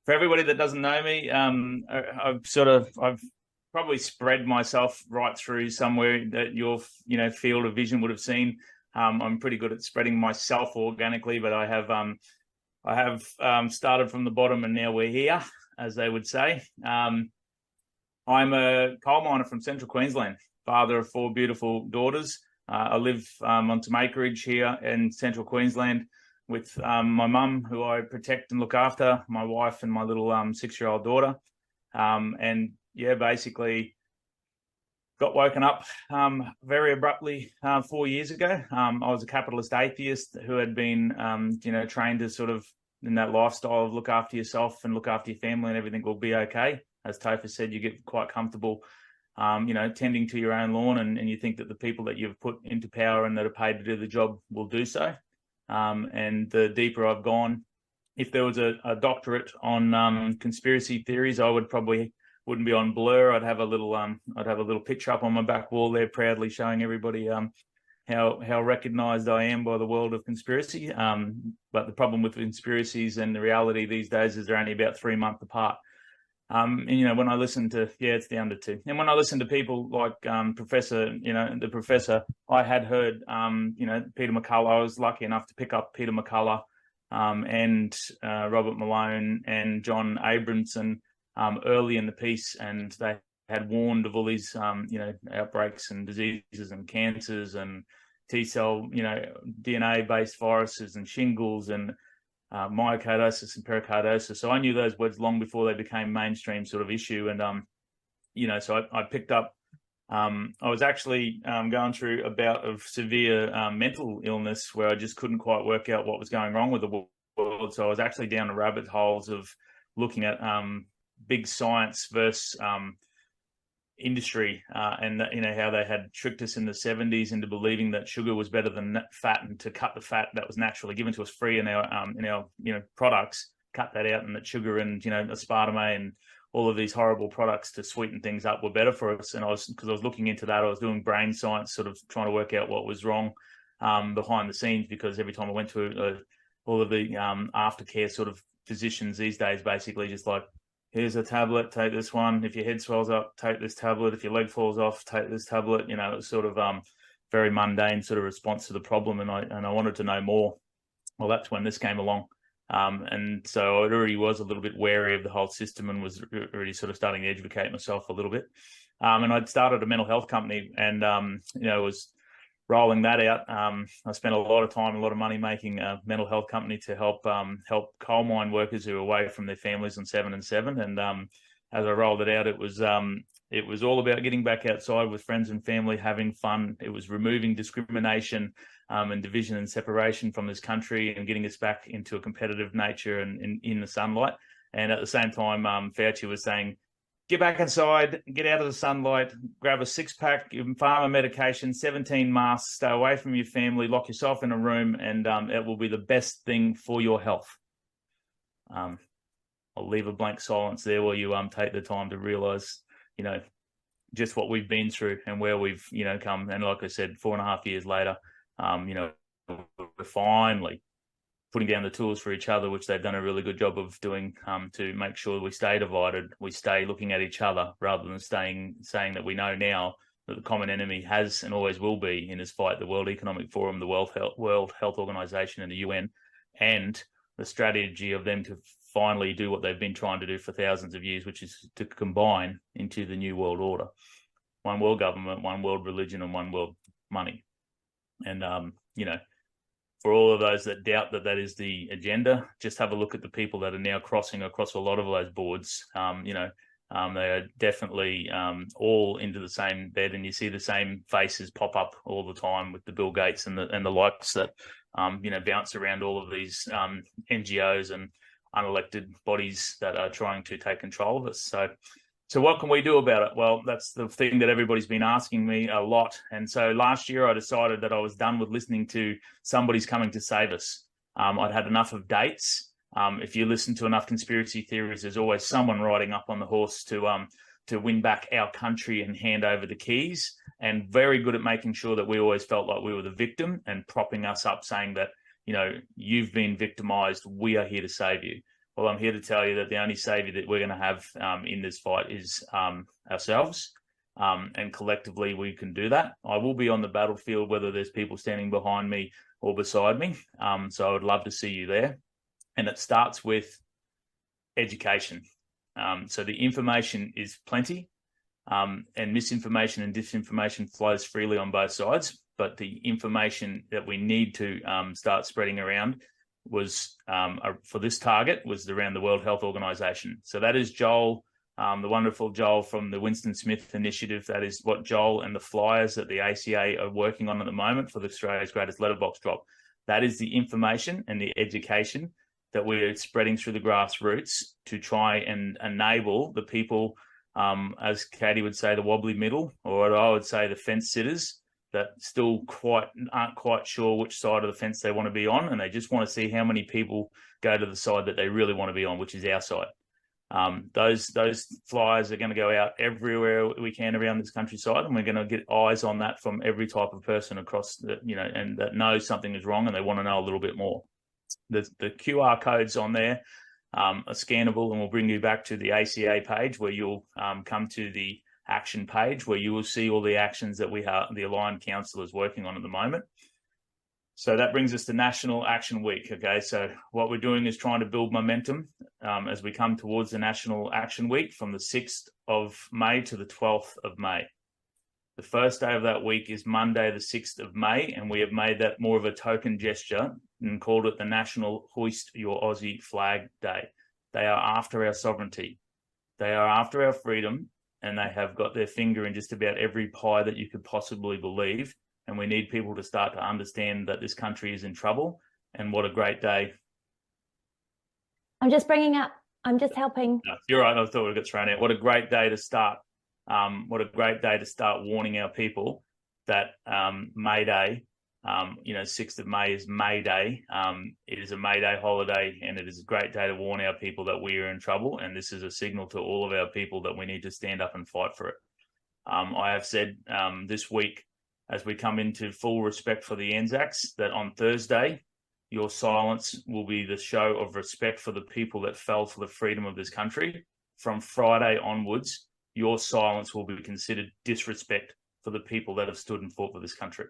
for everybody that doesn't know me, I've probably spread myself right through somewhere that your field of vision would have seen. I'm pretty good at spreading myself organically, but I have started from the bottom and now we're here, as they would say. I'm a coal miner from Central Queensland, father of 4 beautiful daughters. I live on some acreage here in Central Queensland with my mum, who I protect and look after, my wife and my little 6-year-old daughter. And yeah, basically got woken up very abruptly 4 years ago. I was a capitalist atheist who had been, trained to sort of in that lifestyle of look after yourself and look after your family and everything will be okay. As Topher said, you get quite comfortable, tending to your own lawn, and you think that the people that you've put into power and that are paid to do the job will do so. And the deeper I've gone, if there was a doctorate on conspiracy theories, I wouldn't be on Blur. I'd have a little picture up on my back wall there, proudly showing everybody how recognised I am by the world of conspiracy. But the problem with conspiracies and the reality these days is they're only about 3 months apart. And when I listen to it's the under 2, and when I listen to people like Professor, the Professor, I had heard Peter McCullough. I was lucky enough to pick up Peter McCullough and Robert Malone and John Abramson early in the piece, and they had warned of all these outbreaks and diseases and cancers and T-cell DNA-based viruses and shingles and myocarditis and pericarditis. So I knew those words long before they became mainstream sort of issue. And, so I picked up, I was actually going through a bout of severe mental illness where I just couldn't quite work out what was going wrong with the world. So I was actually down the rabbit holes of looking at big science versus industry, and how they had tricked us in the 70s into believing that sugar was better than fat, and to cut the fat that was naturally given to us free in our products, cut that out, and that sugar and aspartame and all of these horrible products to sweeten things up were better for us. And because I was looking into that, I was doing brain science, sort of trying to work out what was wrong. behind the scenes, because every time I went to all of the aftercare sort of physicians these days, basically just like, here's a tablet, take this one. If your head swells up, take this tablet. If your leg falls off, take this tablet. You know, it was sort of very mundane sort of response to the problem, and I wanted to know more. Well, that's when this came along. And so I already was a little bit wary of the whole system and was already sort of starting to educate myself a little bit. And I'd started a mental health company and, was rolling that out. I spent a lot of time, a lot of money making a mental health company to help coal mine workers who are away from their families on 7 and 7. And as I rolled it out, it was all about getting back outside with friends and family, having fun. It was removing discrimination and division and separation from this country and getting us back into a competitive nature and in the sunlight. And at the same time, Fauci was saying, get back inside, get out of the sunlight, grab a 6-pack, pharma medication, 17 masks, stay away from your family, lock yourself in a room, and it will be the best thing for your health. I'll leave a blank silence there while you take the time to realise, just what we've been through and where we've, come. And like I said, 4.5 years later, we're finally putting down the tools for each other, which they've done a really good job of doing, to make sure we stay divided, we stay looking at each other rather than saying that we know now that the common enemy has and always will be in this fight, the World Economic Forum, the World Health Organization and the UN, and the strategy of them to finally do what they've been trying to do for thousands of years, which is to combine into the new world order. One world government, one world religion, and one world money. And, for all of those that doubt that is the agenda, just have a look at the people that are now crossing across a lot of those boards. They are definitely all into the same bed, and you see the same faces pop up all the time with the Bill Gates and the likes that, bounce around all of these NGOs and unelected bodies that are trying to take control of us. So what can we do about it? Well, that's the thing that everybody's been asking me a lot. And so last year I decided that I was done with listening to somebody's coming to save us. I'd had enough of dates. If you listen to enough conspiracy theories, there's always someone riding up on the horse to win back our country and hand over the keys, and very good at making sure that we always felt like we were the victim and propping us up, saying that, you've been victimized, we are here to save you. Well, I'm here to tell you that the only savior that we're going to have in this fight is ourselves, and collectively we can do that. I will be on the battlefield, whether there's people standing behind me or beside me. So I would love to see you there. And it starts with education. So the information is plenty, and misinformation and disinformation flows freely on both sides. But the information that we need to start spreading around was for this target was around the World Health Organization. So that is Joel, the wonderful Joel from the Winston Smith Initiative. That is what Joel and the flyers that the ACA are working on at the moment for the Australia's Greatest Letterbox Drop. That is the information and the education that we're spreading through the grassroots to try and enable the people, as Katie would say, the wobbly middle, or I would say the fence sitters, that still aren't quite sure which side of the fence they want to be on, and they just want to see how many people go to the side that they really want to be on, which is our side. Those flyers are going to go out everywhere we can around this countryside, and we're going to get eyes on that from every type of person across the, and that knows something is wrong and they want to know a little bit more. The QR codes on there are scannable, and we'll bring you back to the ACA page where you'll come to the action page where you will see all the actions that we have, the Aligned Council is working on at the moment. So that brings us to National Action Week. Okay, so what we're doing is trying to build momentum as we come towards the National Action Week from the 6th of May to the 12th of May. The first day of that week is Monday, the 6th of May, and we have made that more of a token gesture and called it the National Hoist Your Aussie Flag Day. They are after our sovereignty. They are after our freedom, and they have got their finger in just about every pie that you could possibly believe. And we need people to start to understand that this country is in trouble, and what a great day. I'm just helping. No, you're right. I thought we'd get thrown out. What a great day to start. What a great day to start warning our people that May Day, 6th of May is May Day. It is a May Day holiday, and it is a great day to warn our people that we are in trouble. And this is a signal to all of our people that we need to stand up and fight for it. I have said this week as we come into full respect for the Anzacs, that on Thursday, your silence will be the show of respect for the people that fell for the freedom of this country. From Friday onwards, your silence will be considered disrespect for the people that have stood and fought for this country.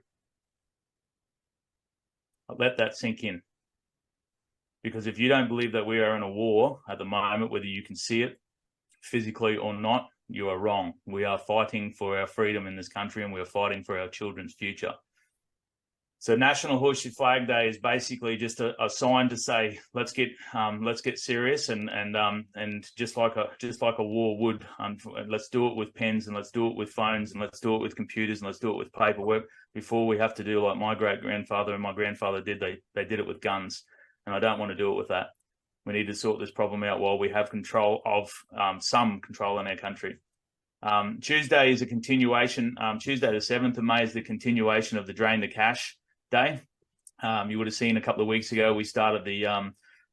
Let that sink in. Because if you don't believe that we are in a war at the moment, whether you can see it physically or not, you are wrong. We are fighting for our freedom in this country, and we are fighting for our children's future. So National Hoist Your Flag Day is basically just a sign to say, let's get serious, and just like a war would, let's do it with pens, and let's do it with phones, and let's do it with computers, and let's do it with paperwork, before we have to do like my great-grandfather and my grandfather did. They did it with guns, and I don't want to do it with that. We need to sort this problem out while we have control of some control in our country. Tuesday is a continuation. Tuesday the 7th of May is the continuation of the Drain the Cash Day. You would have seen a couple of weeks ago, we started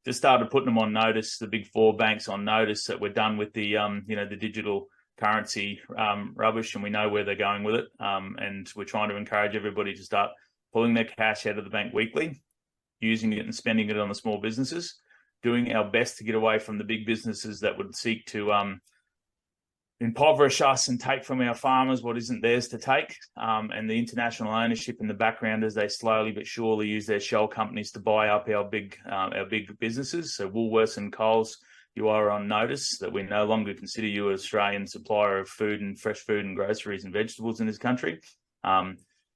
just started putting them on notice, the big four banks on notice, that we're done with the the digital currency rubbish, and we know where they're going with it. And we're trying to encourage everybody to start pulling their cash out of the bank weekly, using it and spending it on the small businesses, doing our best to get away from the big businesses that would seek to impoverish us and take from our farmers what isn't theirs to take, and the international ownership in the background as they slowly but surely use their shell companies to buy up our big businesses. So Woolworths and Coles, you are on notice that we no longer consider you an Australian supplier of food and fresh food and groceries and vegetables in this country.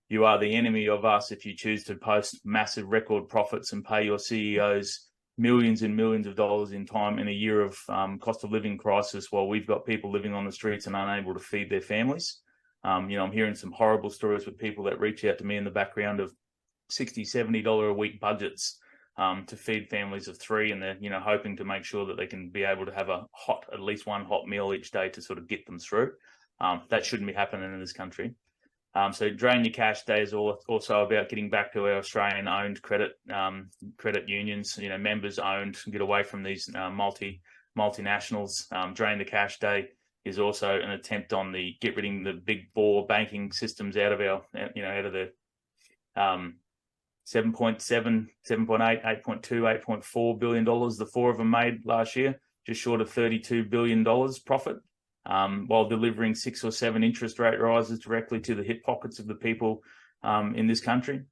You are the enemy of us if you choose to post massive record profits and pay your CEOs millions and millions of dollars in time in a year of cost of living crisis, while we've got people living on the streets and unable to feed their families. I'm hearing some horrible stories with people that reach out to me in the background of $60, $70 a week budgets to feed families of three, and they're hoping to make sure that they can be able to have at least one hot meal each day to sort of get them through. That shouldn't be happening in this country. So Drain Your Cash Day is also about getting back to our Australian-owned credit unions, members-owned, get away from these multinationals. Drain the Cash Day is also an attempt on get rid of the big four banking systems out of the 7.7, 7.8, 8.2, $8.4 billion the four of them made last year, just short of $32 billion profit. While delivering 6 or 7 interest rate rises directly to the hip pockets of the people in this country.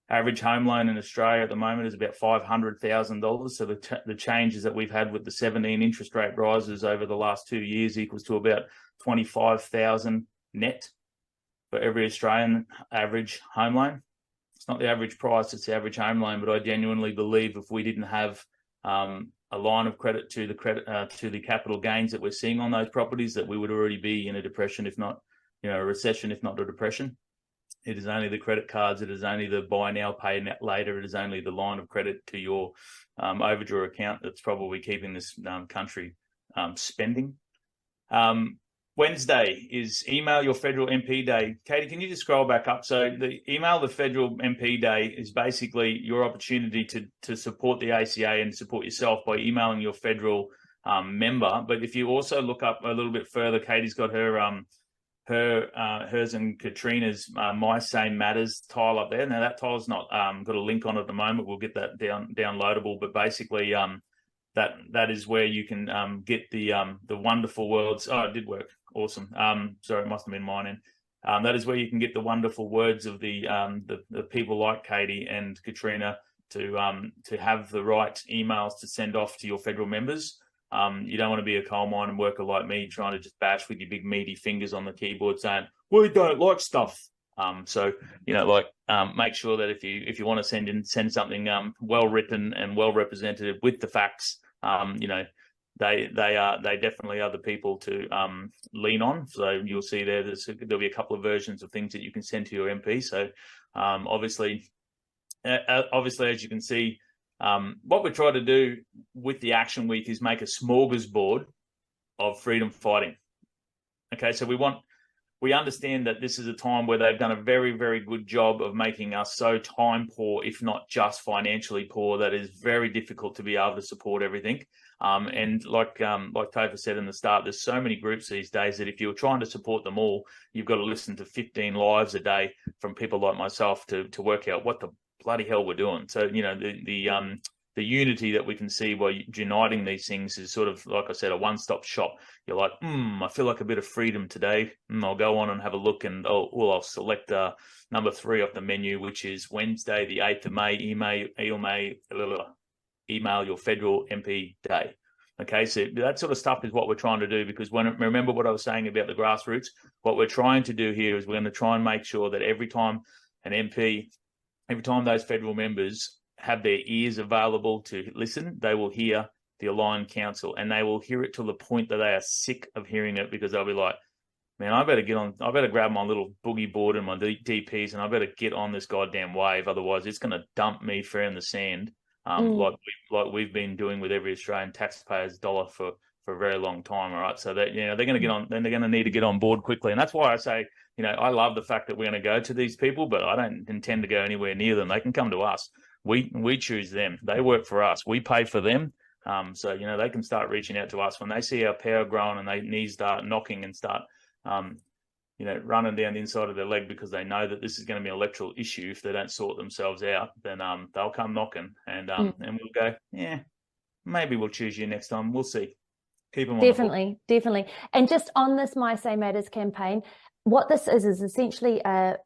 Average home loan in Australia at the moment is about $500,000. So the changes that we've had with the 17 interest rate rises over the last 2 years equals to about $25,000 net for every Australian average home loan. It's not the average price, it's the average home loan. But I genuinely believe if we didn't have a line of credit to the capital gains that we're seeing on those properties, that we would already be in a depression, if not, a recession, if not a depression. It is only the credit cards, it is only the buy now, pay later, it is only the line of credit to your overdraw account that's probably keeping this country spending. Wednesday is Email Your Federal MP Day. Katie, can you just scroll back up? So the Email the Federal MP Day is basically your opportunity to support the ACA and support yourself by emailing your federal member. But if you also look up a little bit further, Katie's got hers and Katrina's My Same Matters tile up there. Now that tile's not got a link on it at the moment. We'll get that downloadable, but basically that is where you can get the wonderful words. Oh, it did work. Awesome. Sorry, it must have been mine. And that is where you can get the wonderful words of the people like Katie and Katrina to have the right emails to send off to your federal members. You don't want to be a coal mine worker like me trying to just bash with your big meaty fingers on the keyboard saying, we don't like stuff. So make sure that if you want to send something well written and well represented with the facts, they definitely are the people to lean on. So you'll see there'll be a couple of versions of things that you can send to your MP. So obviously, as you can see, what we try to do with the Action Week is make a smorgasbord of freedom fighting. Okay, so we want we understand that this is a time where they've done a very, very good job of making us so time poor, if not just financially poor, that it's very difficult to be able to support everything. And like Topher said in the start, there's so many groups these days that if you're trying to support them all, you've got to listen to 15 lives a day from people like myself to work out what the bloody hell we're doing. So, you know, the unity that we can see by uniting these things is sort of, like I said, a one-stop shop. You're like, I feel like a bit of freedom today. I'll go on and have a look, and I'll select number 3 off the menu, which is Wednesday, the 8th of May, email your federal MP day. Okay, so that sort of stuff is what we're trying to do, because remember what I was saying about the grassroots? What we're trying to do here is we're going to try and make sure that every time an MP, every time those federal members have their ears available to listen, they will hear the Aligned Council, and they will hear it to the point that they are sick of hearing it, because they'll be like, man, I better grab my little boogie board and my DPs, and I better get on this goddamn wave. Otherwise, it's going to dump me fair in the sand, like we've been doing with every Australian taxpayer's dollar for a very long time. All right. So that, you know, they're going to get on, then they're going to need to get on board quickly. And that's why I say, you know, I love the fact that we're going to go to these people, but I don't intend to go anywhere near them. They can come to us. We choose them. They work for us. We pay for them. So, you know, they can start reaching out to us when they see our power growing and their knees start knocking and start, you know, running down the inside of their leg because they know that this is going to be an electoral issue. If they don't sort themselves out, then they'll come knocking, and we'll go, yeah, maybe we'll choose you next time. We'll see. Keep them on definitely. And just on this My Say Matters campaign, what this is essentially a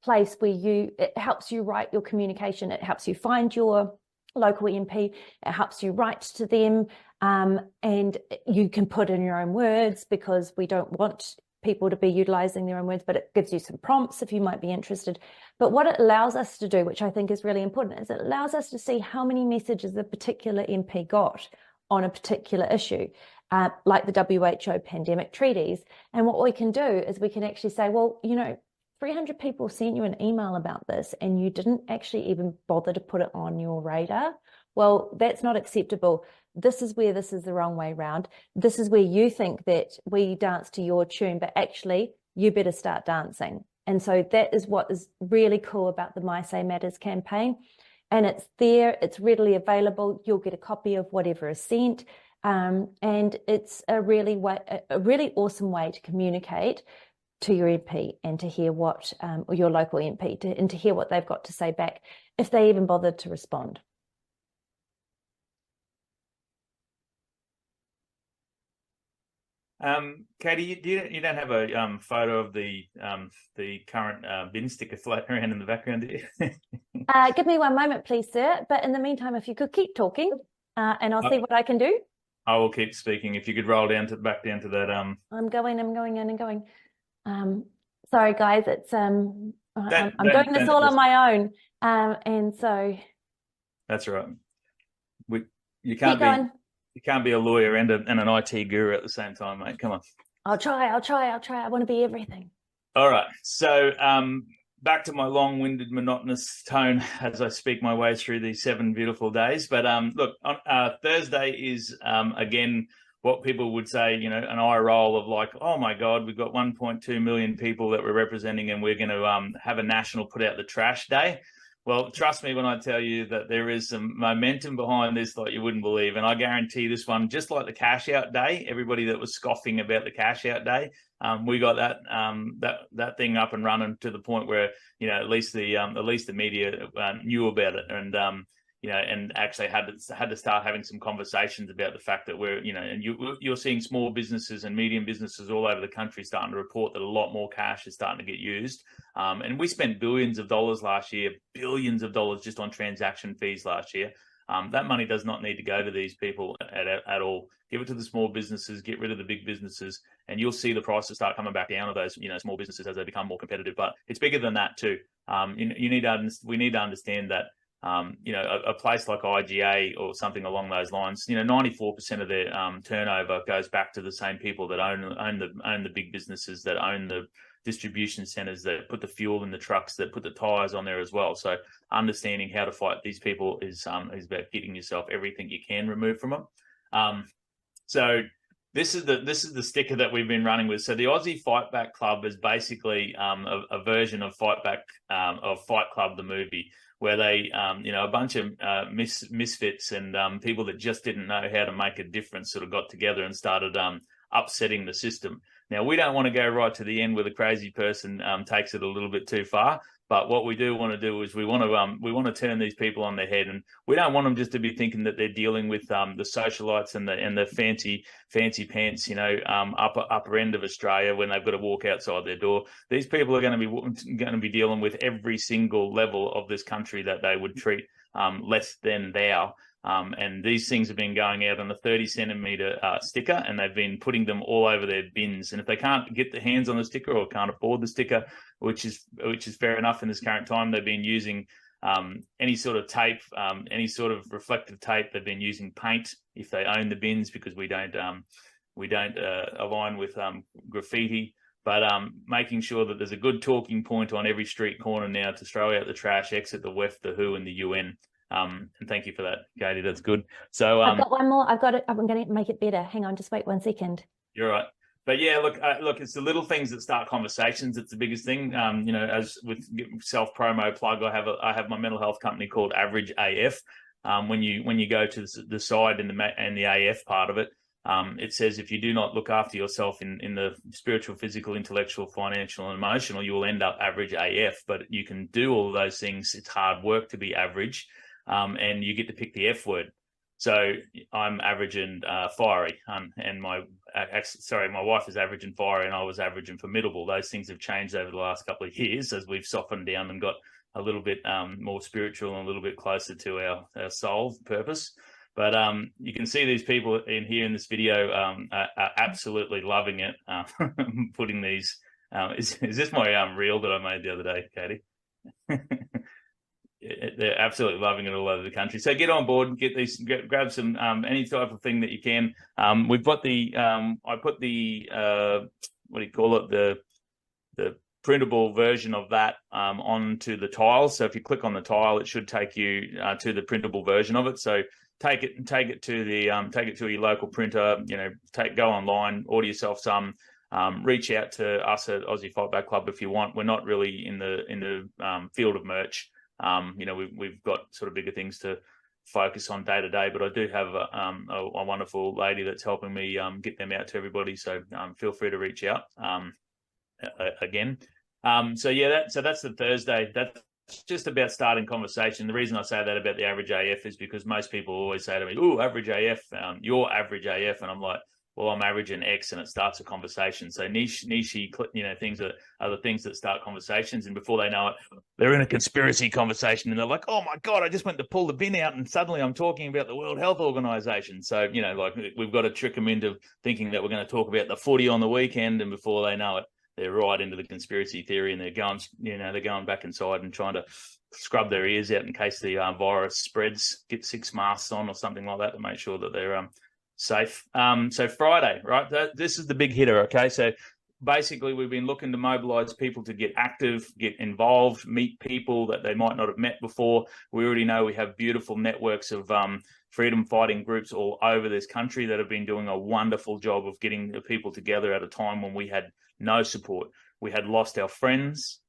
place where it helps you write your communication. It helps you find your local MP. It helps you write to them, and you can put in your own words, because we don't want people to be utilizing their own words, but it gives you some prompts if you might be interested. But what it allows us to do, which I think is really important, is it allows us to see how many messages a particular MP got on a particular issue, like the WHO pandemic treaties. And what we can do is we can actually say, well, you know, 300 people sent you an email about this and you didn't actually even bother to put it on your radar. Well, that's not acceptable. This is where this is the wrong way round. This is where you think that we dance to your tune, but actually you better start dancing. And so that is what is really cool about the My Say Matters campaign. And it's there, it's readily available. You'll get a copy of whatever is sent. And it's a really awesome way to communicate to your MP and to hear what, or your local MP, and to hear what they've got to say back, if they even bothered to respond. Katie, you don't have a photo of the current bin sticker floating around in the background, do you? Give me one moment, please, sir. But in the meantime, if you could keep talking, and I'll see what I can do. I will keep speaking. If you could roll back down to that. I'm going. Sorry, guys. It's I'm doing this all on my own, and so. That's right. You can't be a lawyer and an IT guru at the same time, mate. Come on. I'll try. I want to be everything. All right. So back to my long-winded, monotonous tone as I speak my way through these 7 beautiful days. But look, Thursday is, again, what people would say, you know, an eye roll of like, oh, my God, we've got 1.2 million people that we're representing and we're going to have a national put out the trash day. Well, trust me when I tell you that there is some momentum behind this like you wouldn't believe. And I guarantee this one, just like the cash out day, everybody that was scoffing about the cash out day, we got that thing up and running to the point where, you know, at least the media knew about it, and you know, and actually had to start having some conversations about the fact that we're, you know, and you're seeing small businesses and medium businesses all over the country starting to report that a lot more cash is starting to get used. And we spent billions of dollars last year, billions of dollars just on transaction fees last year. That money does not need to go to these people at all. Give it to the small businesses, get rid of the big businesses, and you'll see the prices start coming back down of those, you know, small businesses as they become more competitive. But it's bigger than that too. We need to understand that. You know, a place like IGA or something along those lines, you know, 94% of their turnover goes back to the same people that own the big businesses, that own the distribution centers, that put the fuel in the trucks, that put the tires on there as well. So understanding how to fight these people is about getting yourself everything you can remove from them. So This is the sticker that we've been running with. So the Aussie Fight Back Club is basically a version of Fight Club the movie, where they a bunch of misfits and people that just didn't know how to make a difference sort of got together and started upsetting the system. Now, we don't want to go right to the end where the crazy person takes it a little bit too far. But what we do want to do is we want to turn these people on their head, and we don't want them just to be thinking that they're dealing with the socialites and the fancy pants, upper end of Australia when they've got to walk outside their door. These people are going to be dealing with every single level of this country that they would treat less than thou. And these things have been going out on a 30-centimetre sticker, and they've been putting them all over their bins. And if they can't get their hands on the sticker or can't afford the sticker, which is fair enough in this current time, they've been using any sort of tape, any sort of reflective tape. They've been using paint if they own the bins, because we don't align with graffiti. But making sure that there's a good talking point on every street corner now to throw out the trash, exit the WEF, the WHO, and the UN. And thank you for that, Katie. That's good. So I've got one more. I've got it. I'm going to make it better. Hang on, just wait 1 second. You're right. But yeah, look, it's the little things that start conversations. It's the biggest thing. As with self promo plug, I have my mental health company called Average AF. When you go to the side in the AF part of it, it says if you do not look after yourself in the spiritual, physical, intellectual, financial, and emotional, you will end up average AF. But you can do all of those things. It's hard work to be average. And you get to pick the F word. So I'm average and fiery, and my wife is average and fiery, and I was average and formidable. Those things have changed over the last couple of years as we've softened down and got a little bit more spiritual and a little bit closer to our soul purpose. But you can see these people in here in this video are absolutely loving it. Putting these, is this my reel that I made the other day, Katie? They're absolutely loving it all over the country. So get on board and grab some any type of thing that you can. We've got I put the what do you call it, the printable version of that onto the tile. So if you click on the tile, it should take you to the printable version of it. So take it to your local printer. Go online, order yourself some. Reach out to us at Aussie Fight Back Club if you want. We're not really in the field of merch. We've got sort of bigger things to focus on day to day, but I do have a wonderful lady that's helping me get them out to everybody. So feel free to reach out again. That's the Thursday. That's just about starting conversation. The reason I say that about the average AF is because most people always say to me, "Oh, average AF, you're average AF," and I'm like, well, I'm averaging X, and it starts a conversation. So niche, things are the things that start conversations. And before they know it, they're in a conspiracy conversation, and they're like, oh my God, I just went to pull the bin out, and suddenly I'm talking about the World Health Organization. So, we've got to trick them into thinking that we're going to talk about the footy on the weekend. And before they know it, they're right into the conspiracy theory, and they're going back inside and trying to scrub their ears out in case the virus spreads, get 6 masks on or something like that to make sure that they're safe. So Friday, right? This is the big hitter. Okay. So basically we've been looking to mobilize people to get active, get involved, meet people that they might not have met before. We already know we have beautiful networks of freedom fighting groups all over this country that have been doing a wonderful job of getting the people together at a time when we had no support. We had lost our friends.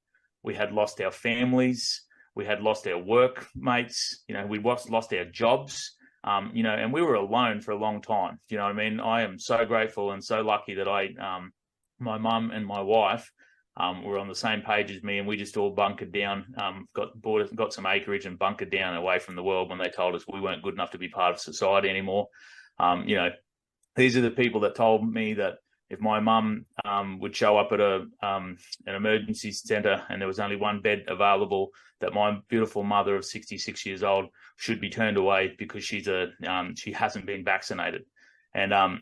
We had lost our families. We had lost our workmates. We lost our jobs. And we were alone for a long time. Do you know what I mean? I am so grateful and so lucky that my mum and my wife were on the same page as me, and we just all bunkered down, got some acreage and bunkered down away from the world when they told us we weren't good enough to be part of society anymore. These are the people that told me that if my mum would show up at an emergency centre and there was only one bed available, that my beautiful mother of 66 years old should be turned away because she hasn't been vaccinated. And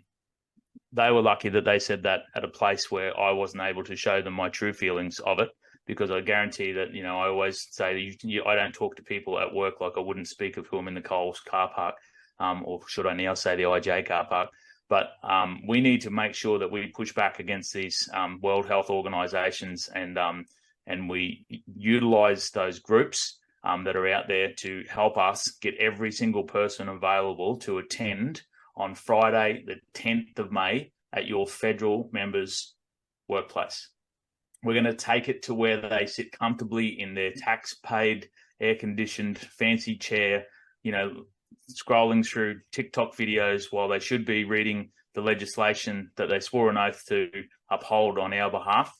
they were lucky that they said that at a place where I wasn't able to show them my true feelings of it, because I guarantee that, I always say I don't talk to people at work like I wouldn't speak of who I'm in the Coles car park, or should I now say the IJ car park. But we need to make sure that we push back against these World Health Organizations, and we utilize those groups that are out there to help us get every single person available to attend on Friday, the 10th of May, at your federal members' workplace. We're going to take it to where they sit comfortably in their tax-paid, air-conditioned, fancy chair, scrolling through TikTok videos while they should be reading the legislation that they swore an oath to uphold on our behalf.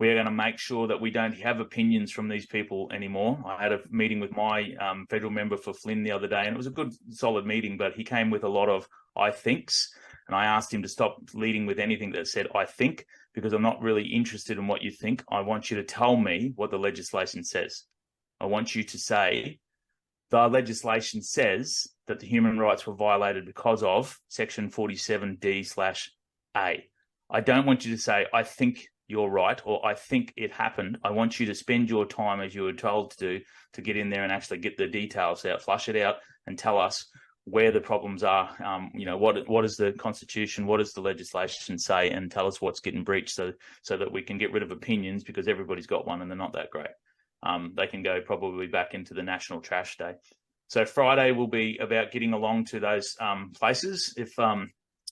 We are going to make sure that we don't have opinions from these people anymore. I had a meeting with my federal member for Flynn the other day, and it was a good, solid meeting, but he came with a lot of I thinks, and I asked him to stop leading with anything that said I think, because I'm not really interested in what you think. I want you to tell me what the legislation says. I want you to say, the legislation says that the human rights were violated because of Section 47D/A. I don't want you to say, I think you're right, or I think it happened. I want you to spend your time, as you were told to do, to get in there and actually get the details out, flush it out, and tell us where the problems are. What is the Constitution, what does the legislation say, and tell us what's getting breached, so that we can get rid of opinions, because everybody's got one and they're not that great. They can go probably back into the national trash day. So Friday will be about getting along to those places.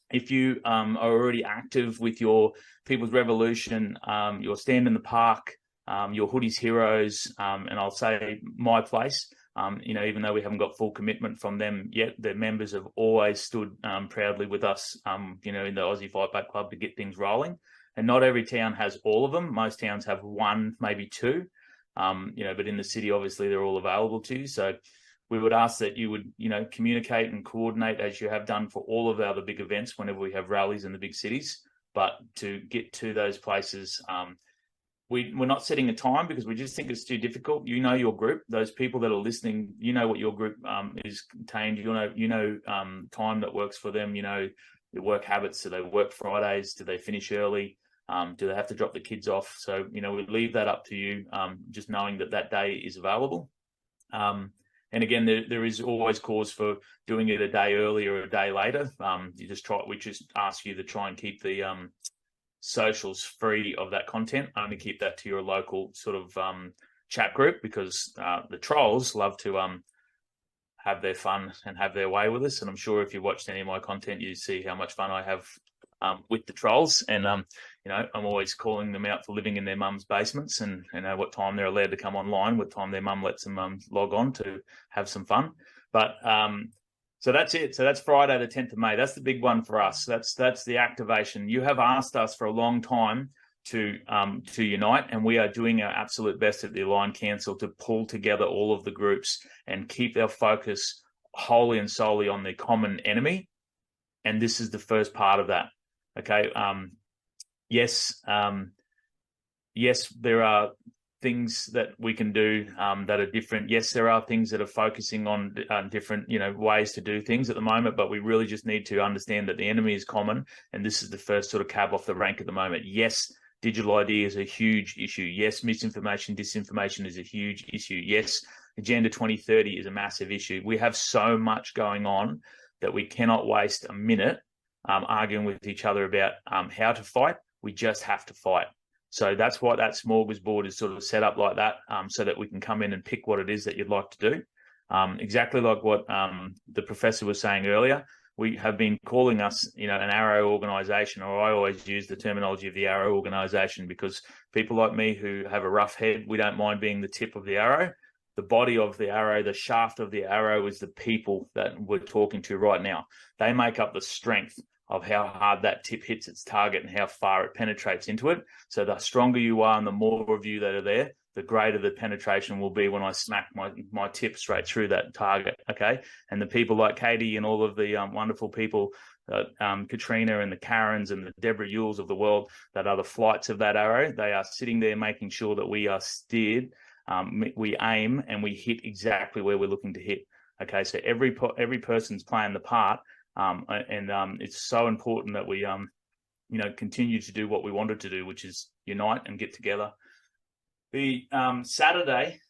If you are already active with your People's Revolution, your Stand in the Park, your Hoodies Heroes, and I'll say my place, even though we haven't got full commitment from them yet, the members have always stood proudly with us, in the Aussie Fight Back Club to get things rolling. And not every town has all of them. Most towns have one, maybe two, but in the city, obviously, they're all available to you. So we would ask that you would, communicate and coordinate as you have done for all of our other big events whenever we have rallies in the big cities. But to get to those places, we're not setting a time because we just think it's too difficult. You know your group, those people that are listening, you know what your group is contained. You know time that works for them. You know their work habits. Do they work Fridays? Do they finish early? Do they have to drop the kids off? So, we leave that up to you, just knowing that day is available. And again, there is always cause for doing it a day early or a day later. We just ask you to try and keep the socials free of that content. Only keep that to your local sort of chat group, because the trolls love to have their fun and have their way with us. And I'm sure if you watched any of my content, you see how much fun I have with the trolls. And I'm always calling them out for living in their mum's basements, and what time they're allowed to come online, what time their mum lets them log on to have some fun. But so that's it. So that's Friday the 10th of May. That's the big one for us. That's the activation. You have asked us for a long time to unite, and we are doing our absolute best at the Aligned Council to pull together all of the groups and keep our focus wholly and solely on the common enemy. And this is the first part of that. Okay. Yes, there are things that we can do that are different. Yes, there are things that are focusing on different, ways to do things at the moment, but we really just need to understand that the enemy is common, and this is the first sort of cab off the rank at the moment. Yes, digital ID is a huge issue. Yes, misinformation, disinformation is a huge issue. Yes, Agenda 2030 is a massive issue. We have so much going on that we cannot waste a minute arguing with each other about how to fight. We just have to fight. So that's why that smorgasbord is sort of set up like that, so that we can come in and pick what it is that you'd like to do. Exactly like what the professor was saying earlier, we have been calling us, an arrow organisation, or I always use the terminology of the arrow organisation, because people like me who have a rough head, we don't mind being the tip of the arrow. The body of the arrow, the shaft of the arrow, is the people that we're talking to right now. They make up the strength of how hard that tip hits its target and how far it penetrates into it. So the stronger you are and the more of you that are there, the greater the penetration will be when I smack my tip straight through that target, okay? And the people like Katie and all of the wonderful people, Katrina and the Karens and the Deborah Yules of the world that are the flights of that arrow, they are sitting there making sure that we are steered, we aim, and we hit exactly where we're looking to hit, okay? So every person's playing the part. And it's so important that we, continue to do what we wanted to do, which is unite and get together. The Saturday,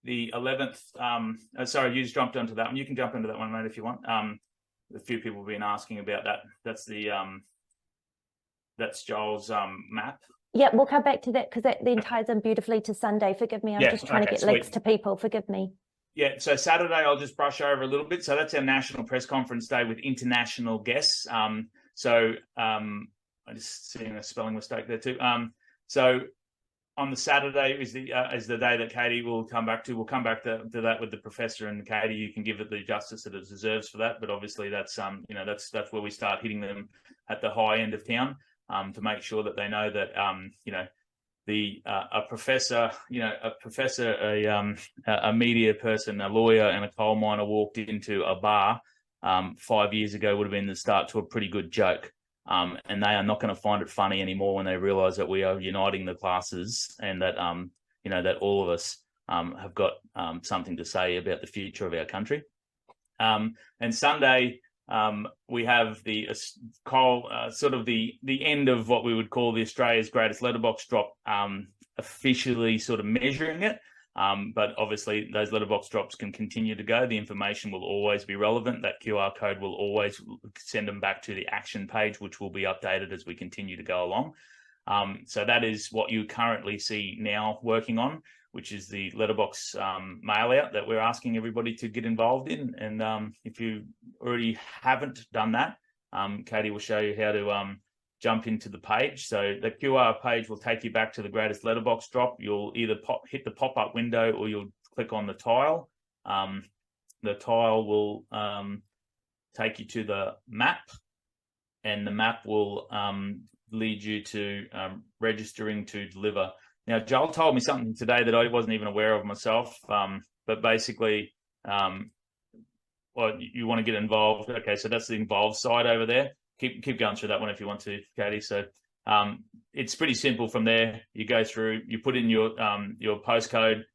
the 11th, sorry, you just jumped onto that one. You can jump into that one, mate, if you want. A few people have been asking about that. That's that's Joel's map. Yeah, we'll come back to that because that then ties in beautifully to Sunday. Forgive me, I'm just trying to get links to people. Forgive me. Yeah, so Saturday I'll just brush over a little bit. So that's our National Press Conference Day with international guests. I just seeing a spelling mistake there too. So on the Saturday is the day that Katie will come back to. We'll come back to that with the professor, and Katie, you can give it the justice that it deserves for that. But obviously that's that's where we start hitting them at the high end of town, to make sure that they know that a professor, a media person, a lawyer, and a coal miner walked into a bar 5 years ago would have been the start to a pretty good joke. And they are not going to find it funny anymore when they realise that we are uniting the classes, and that that all of us have got something to say about the future of our country. And Sunday we have the the end of what we would call the Australia's greatest letterbox drop, officially sort of measuring it. But obviously those letterbox drops can continue to go. The information will always be relevant. That QR code will always send them back to the action page, which will be updated as we continue to go along. So that is what you currently see now working on, which is the letterbox mail out that we're asking everybody to get involved in. And if you already haven't done that, Katie will show you how to jump into the page. So the QR page will take you back to the greatest letterbox drop. You'll either hit the pop-up window, or you'll click on the tile. The tile will take you to the map, and the map will lead you to registering to deliver. Now, Joel told me something today that I wasn't even aware of myself, but basically, you want to get involved. Okay, so that's the involved side over there. Keep going through that one if you want to, Katie. So it's pretty simple from there. You go through, you put in your postcode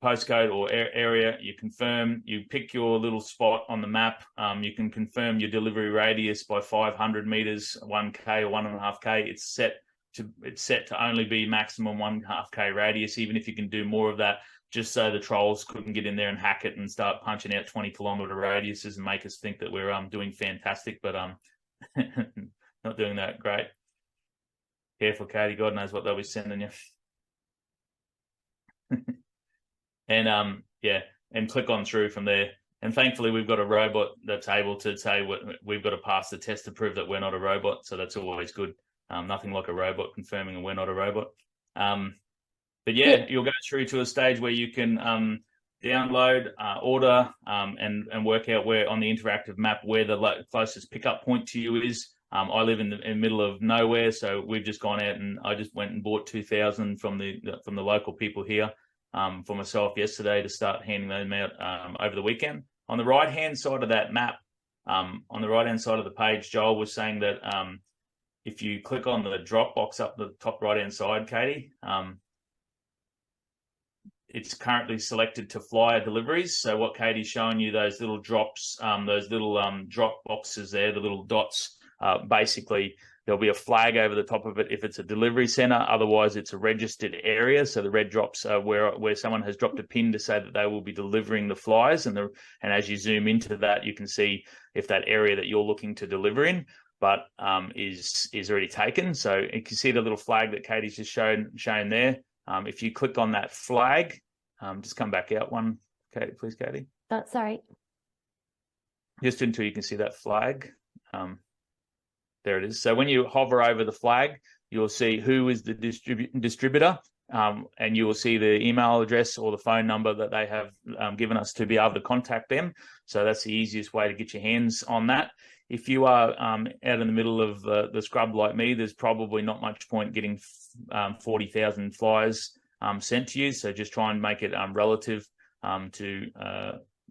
or area, you confirm, you pick your little spot on the map. You can confirm your delivery radius by 500 meters, 1K or 1.5K. It's set to only be maximum 1.5K radius, even if you can do more of that, just so the trolls couldn't get in there and hack it and start punching out 20-kilometer radiuses and make us think that we're doing fantastic, but not doing that great. Careful, Katie. God knows what they'll be sending you. And and click on through from there. And thankfully, we've got a robot that's able to say we've got to pass the test to prove that we're not a robot. So that's always good. Nothing like a robot confirming that we're not a robot. But you'll go through to a stage where you can download, order, and work out where on the interactive map where the closest pickup point to you is. I live in the middle of nowhere, so we've just gone out and I just went and bought 2,000 from the local people here for myself yesterday to start handing them out over the weekend. On the right-hand side of that map, on the right-hand side of the page, Joel was saying that if you click on the drop box up the top right-hand side, Katie, it's currently selected to flyer deliveries. So what Katie's showing you, those little drops, those little drop boxes there, the little dots, basically there'll be a flag over the top of it if it's a delivery center. Otherwise, it's a registered area. So the red drops are where someone has dropped a pin to say that they will be delivering the flyers. And as you zoom into that, you can see if that area that you're looking to deliver in, but is already taken. So you can see the little flag that Katie's just shown there. If you click on that flag, just come back out one, Katie, please, Katie. That's all right. Just until you can see that flag. There it is. So when you hover over the flag, you'll see who is the distributor, and you will see the email address or the phone number that they have given us to be able to contact them. So that's the easiest way to get your hands on that. If you are out in the middle of the scrub like me, there's probably not much point getting 40,000 flyers sent to you. So just try and make it relative to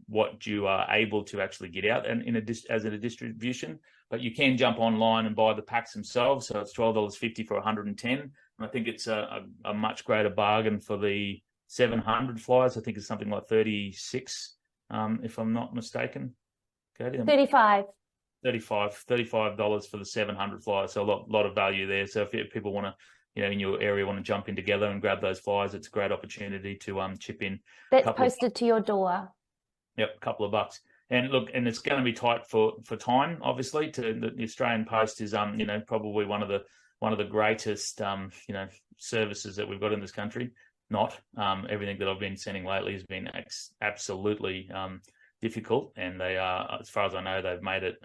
what you are able to actually get out and as a distribution. But you can jump online and buy the packs themselves. So it's $12.50 for 110. And I think it's a much greater bargain for the 700 flyers. I think it's something like 36, if I'm not mistaken. Okay, $35 for the 700 flyers. So a lot of value there. So if people want to, in your area want to jump in together and grab those flyers, it's a great opportunity to chip in. That's posted to your door. Yep, a couple of bucks. And look, and it's going to be tight for time, obviously. The Australian Post is probably one of the greatest services that we've got in this country. not. Everything that I've been sending lately has been absolutely difficult, and they are, as far as I know, they've made it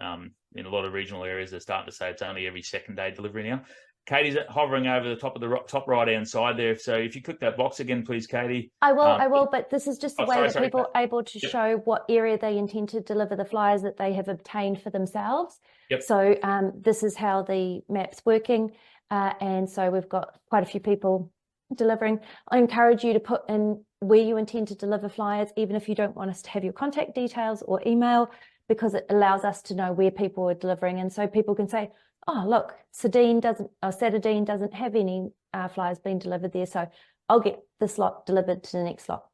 in a lot of regional areas. They're starting to say it's only every second day delivery now. Katie's hovering over the top of the top right-hand side there. So if you click that box again, please, Katie. I will, but this is just a way that people are able to show what area they intend to deliver the flyers that they have obtained for themselves. Yep. So this is how the map's working. And so we've got quite a few people delivering. I encourage you to put in where you intend to deliver flyers, even if you don't want us to have your contact details or email, because it allows us to know where people are delivering. And so people can say, oh, look, Saturdine doesn't have any flyers being delivered there, so I'll get this lot delivered to the next lot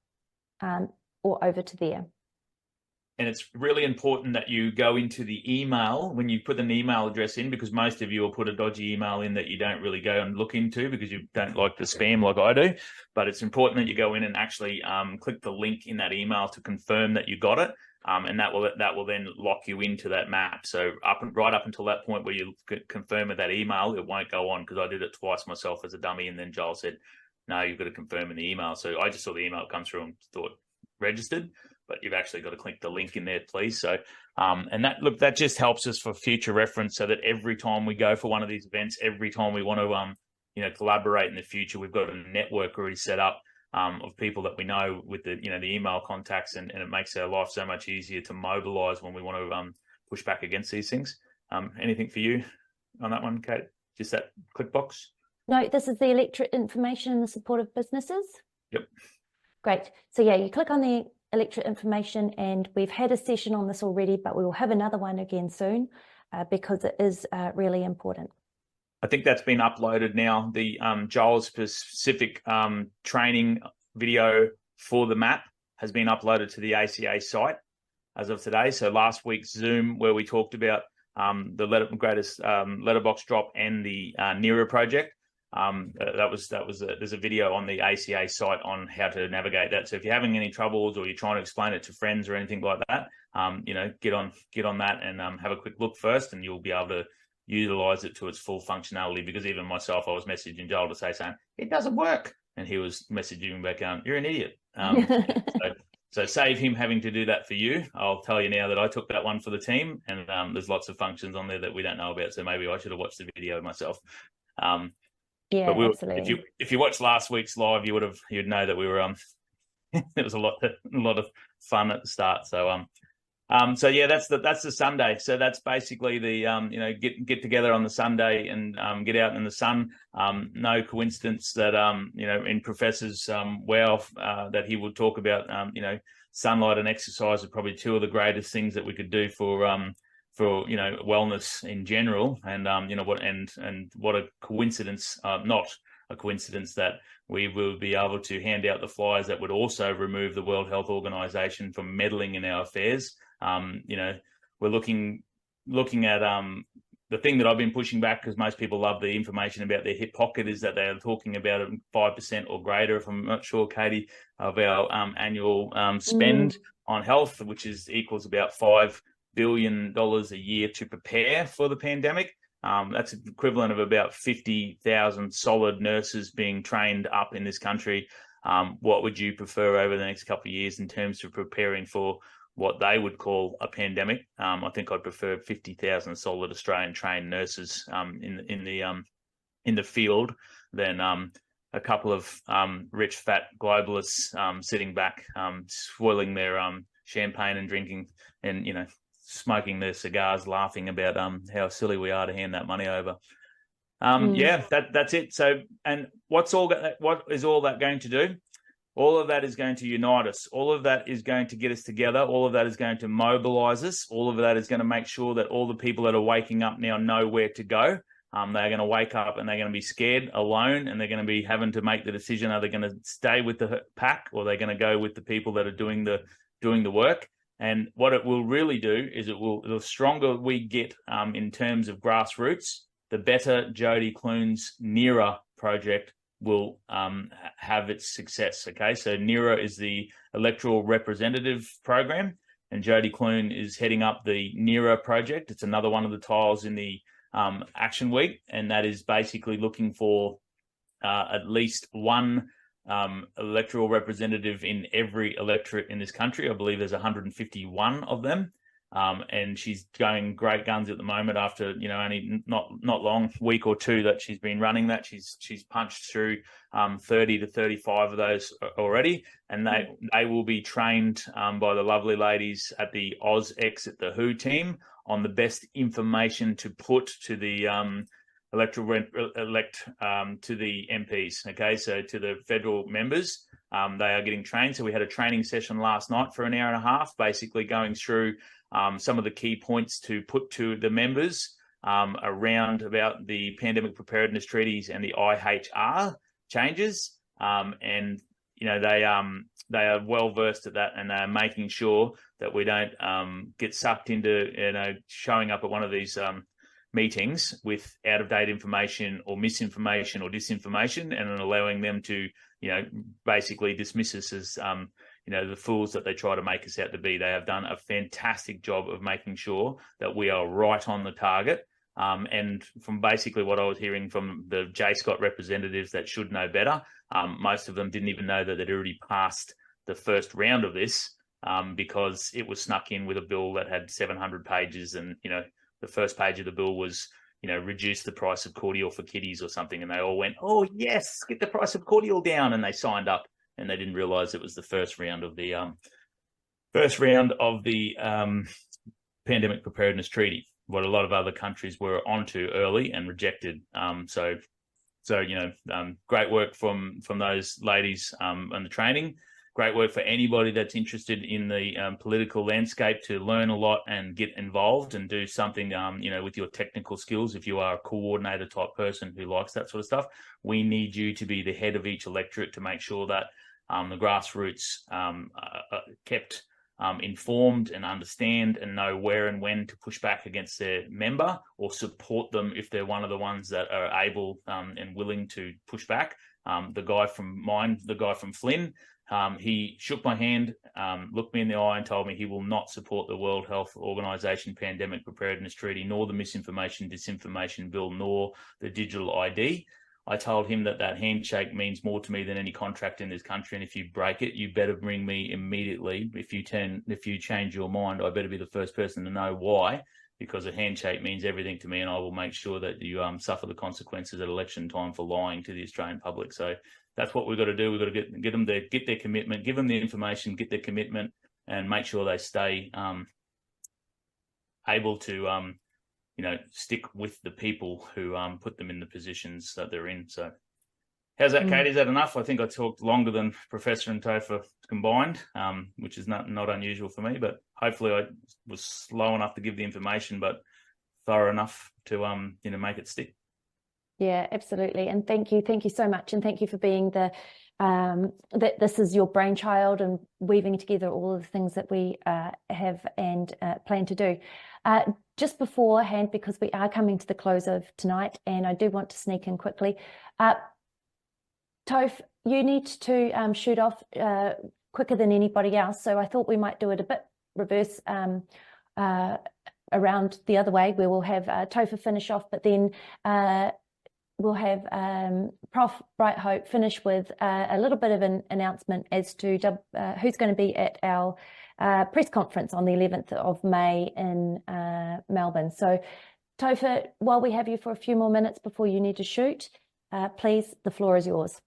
or over to there. And it's really important that you go into the email when you put an email address in, because most of you will put a dodgy email in that you don't really go and look into because you don't like the spam like I do. But it's important that you go in and actually click the link in that email to confirm that you got it. And that will then lock you into that map. So right up until that point where you confirm with that email, it won't go on, because I did it twice myself as a dummy, and then Joel said, no, you've got to confirm in the email. So I just saw the email come through and thought registered, but you've actually got to click the link in there, please. So and that just helps us for future reference, so that every time we go for one of these events, every time we want to collaborate in the future, we've got a network already set up of people that we know with the the email contacts, and it makes our life so much easier to mobilize when we want to push back against these things. Anything for you on that one, Kate? Just that click box? No, this is the electorate information in the support of businesses. Yep. Great. So yeah, you click on the electorate information, and we've had a session on this already, but we will have another one again soon because it is really important. I think that's been uploaded now. The Joel's specific training video for the map has been uploaded to the ACA site as of today. So last week's Zoom, where we talked about the greatest letterbox drop and the NERA project, there's a video on the ACA site on how to navigate that. So if you're having any troubles, or you're trying to explain it to friends or anything like that, get on that and have a quick look first, and you'll be able to utilize it to its full functionality. Because even myself, I was messaging Joel to saying it doesn't work, and he was messaging me back, you're an idiot. So save him having to do that for you. I'll tell you now that I took that one for the team, and there's lots of functions on there that we don't know about, so maybe I should have watched the video myself. Yeah, but absolutely. If you watched last week's live, you'd know that we were it was a lot of fun at the start. So yeah, that's the Sunday. So that's basically the get together on the Sunday and get out in the sun. No coincidence that in Professor's that he would talk about sunlight and exercise are probably two of the greatest things that we could do for wellness in general. And what a coincidence, not a coincidence, that we will be able to hand out the flyers that would also remove the World Health Organization from meddling in our affairs. We're looking at the thing that I've been pushing back, because most people love the information about their hip pocket, is that they're talking about 5% or greater, if I'm not sure, Katie, of our annual spend on health, which equals about $5 billion a year to prepare for the pandemic. That's equivalent of about 50,000 solid nurses being trained up in this country. What would you prefer over the next couple of years in terms of preparing for what they would call a pandemic? I think I'd prefer 50,000 solid Australian trained nurses in the field than a couple of rich fat globalists sitting back, swirling their champagne and drinking and smoking their cigars, laughing about how silly we are to hand that money over. Yeah, that's it. So, and what is all that going to do? All of that is going to unite us. All of that is going to get us together. All of that is going to mobilize us. All of that is going to make sure that all the people that are waking up now know where to go. They're going to wake up and they're going to be scared, alone, and they're going to be having to make the decision: are they going to stay with the pack, or are they going to go with the people that are doing the work? And what it will really do is the stronger we get in terms of grassroots, the better Jody Clune's NERA project will have its success. Okay, so NERA is the electoral representative program, and Jody Clune is heading up the NERA project. It's another one of the tiles in the Action Week, and that is basically looking for at least one electoral representative in every electorate in this country. I believe there's 151 of them. And she's going great guns at the moment after, you know, only not long, week or two that she's been running that. She's punched through 30 to 35 of those already, and they will be trained by the lovely ladies at the AUSX at the WHO team on the best information to put to the to the MPs. Okay, so to the federal members, they are getting trained. So we had a training session last night for an hour and a half, basically going through some of the key points to put to the members around about the pandemic preparedness treaties and the IHR changes. And you know, they are well versed at that, and they're making sure that we don't get sucked into, you know, showing up at one of these meetings with out-of-date information or misinformation or disinformation, and allowing them to, you know, basically dismiss us as you know, the fools that they try to make us out to be. They have done a fantastic job of making sure that we are right on the target. And from basically what I was hearing from the J. Scott representatives that should know better, most of them didn't even know that they'd already passed the first round of this, because it was snuck in with a bill that had 700 pages. And, you know, the first page of the bill was, you know, reduce the price of cordial for kiddies or something. And they all went, oh, yes, get the price of cordial down. And they signed up. And they didn't realise it was the first round of the pandemic preparedness treaty, what a lot of other countries were onto early and rejected. So you know, great work from those ladies and the training. Great work for anybody that's interested in the political landscape to learn a lot and get involved and do something, you know, with your technical skills. If you are a coordinator type person who likes that sort of stuff, we need you to be the head of each electorate to make sure that the grassroots are kept informed and understand and know where and when to push back against their member or support them if they're one of the ones that are able and willing to push back. The guy from Flynn, he shook my hand, looked me in the eye and told me he will not support the World Health Organization Pandemic Preparedness Treaty, nor the misinformation, disinformation bill, nor the digital ID. I told him that handshake means more to me than any contract in this country, and if you break it, you better bring me immediately. If you change your mind, I better be the first person to know why, because a handshake means everything to me, and I will make sure that you suffer the consequences at election time for lying to the Australian public. So that's what we've got to do. We've got to get them to get their commitment, give them the information, get their commitment, and make sure they stay able to you know, stick with the people who put them in the positions that they're in. So how's that, Katie? Is that enough? I think I talked longer than Professor and Topher combined, which is not unusual for me, but hopefully I was slow enough to give the information, but thorough enough to, you know, make it stick. Yeah, absolutely. And thank you so much. And thank you for being that this is your brainchild and weaving together all of the things that we have and plan to do. Just beforehand, because we are coming to the close of tonight, and I do want to sneak in quickly. Toph, you need to shoot off quicker than anybody else, so I thought we might do it a bit reverse around the other way, where we'll have Topher finish off, but then we'll have Prof Brighthope finish with a little bit of an announcement as to who's going to be at our press conference on the 11th of May in Melbourne. So Topher, while we have you for a few more minutes before you need to shoot, please, the floor is yours.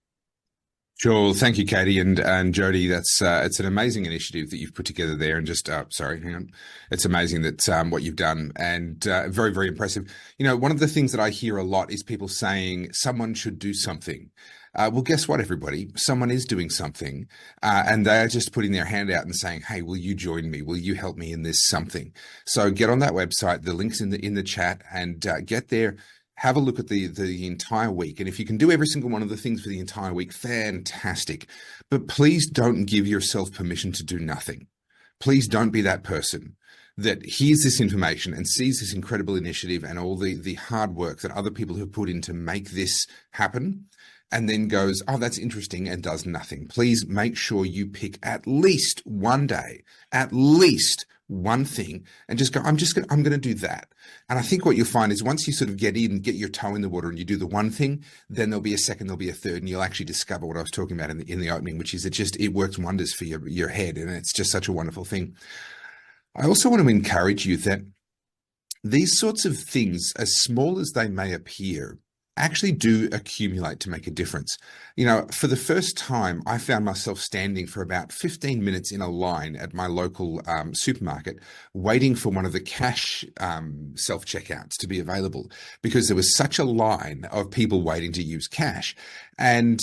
Sure. Well, thank you, Katie and Jody. That's it's an amazing initiative that you've put together there. And just sorry, hang on. It's amazing that what you've done, and very, very impressive. You know, one of the things that I hear a lot is people saying someone should do something. Well, guess what, everybody? Someone is doing something, and they are just putting their hand out and saying, "Hey, will you join me? Will you help me in this something?" So get on that website. The link's in the chat, and get there. Have a look at the entire week. And if you can do every single one of the things for the entire week, fantastic. But please don't give yourself permission to do nothing. Please don't be that person that hears this information and sees this incredible initiative and all the hard work that other people have put in to make this happen, and then goes, "Oh, that's interesting," and does nothing. Please make sure you pick at least one day one thing and just go, I'm going to do that. And I think what you'll find is once you sort of get get your toe in the water and you do the one thing, then there'll be a second, there'll be a third, and you'll actually discover what I was talking about in the opening, which is it works wonders for your head. And it's just such a wonderful thing. I also want to encourage you that these sorts of things, as small as they may appear, actually do accumulate to make a difference. You know, for the first time, I found myself standing for about 15 minutes in a line at my local supermarket, waiting for one of the cash self-checkouts to be available, because there was such a line of people waiting to use cash. And,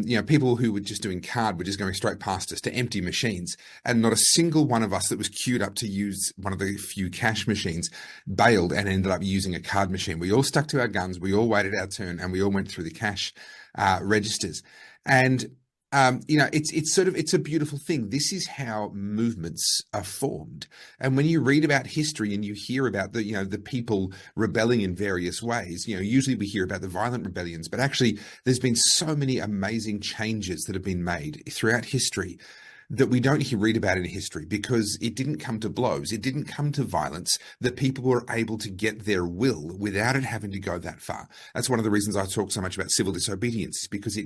you know, people who were just doing card were just going straight past us to empty machines. And not a single one of us that was queued up to use one of the few cash machines bailed and ended up using a card machine. We all stuck to our guns. We all waited our turn, and we all went through the cash registers. And you know, it's a beautiful thing. This is how movements are formed. And when you read about history and you hear about the people rebelling in various ways, you know, usually we hear about the violent rebellions, but actually there's been so many amazing changes that have been made throughout history that we don't read about in history, because it didn't come to blows. It didn't come to violence. That people were able to get their will without it having to go that far. That's one of the reasons I talk so much about civil disobedience, is because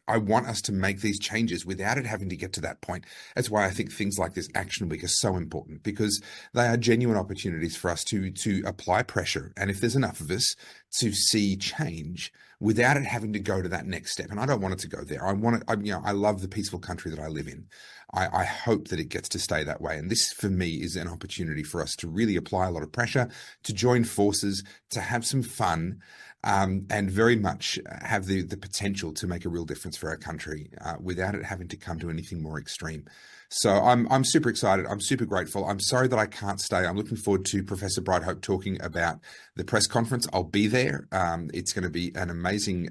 I want us to make these changes without it having to get to that point. That's why I think things like this Action Week are so important, because they are genuine opportunities for us to apply pressure. And if there's enough of us, to see change without it having to go to that next step. And I don't want it to go there. I want it, you know, I love the peaceful country that I live in. I hope that it gets to stay that way. And this, for me, is an opportunity for us to really apply a lot of pressure, to join forces, to have some fun, and very much have the potential to make a real difference for our country without it having to come to anything more extreme. So I'm super excited. I'm super grateful. I'm sorry that I can't stay. I'm looking forward to Professor Brighthope talking about the press conference. I'll be there. It's going to be an amazing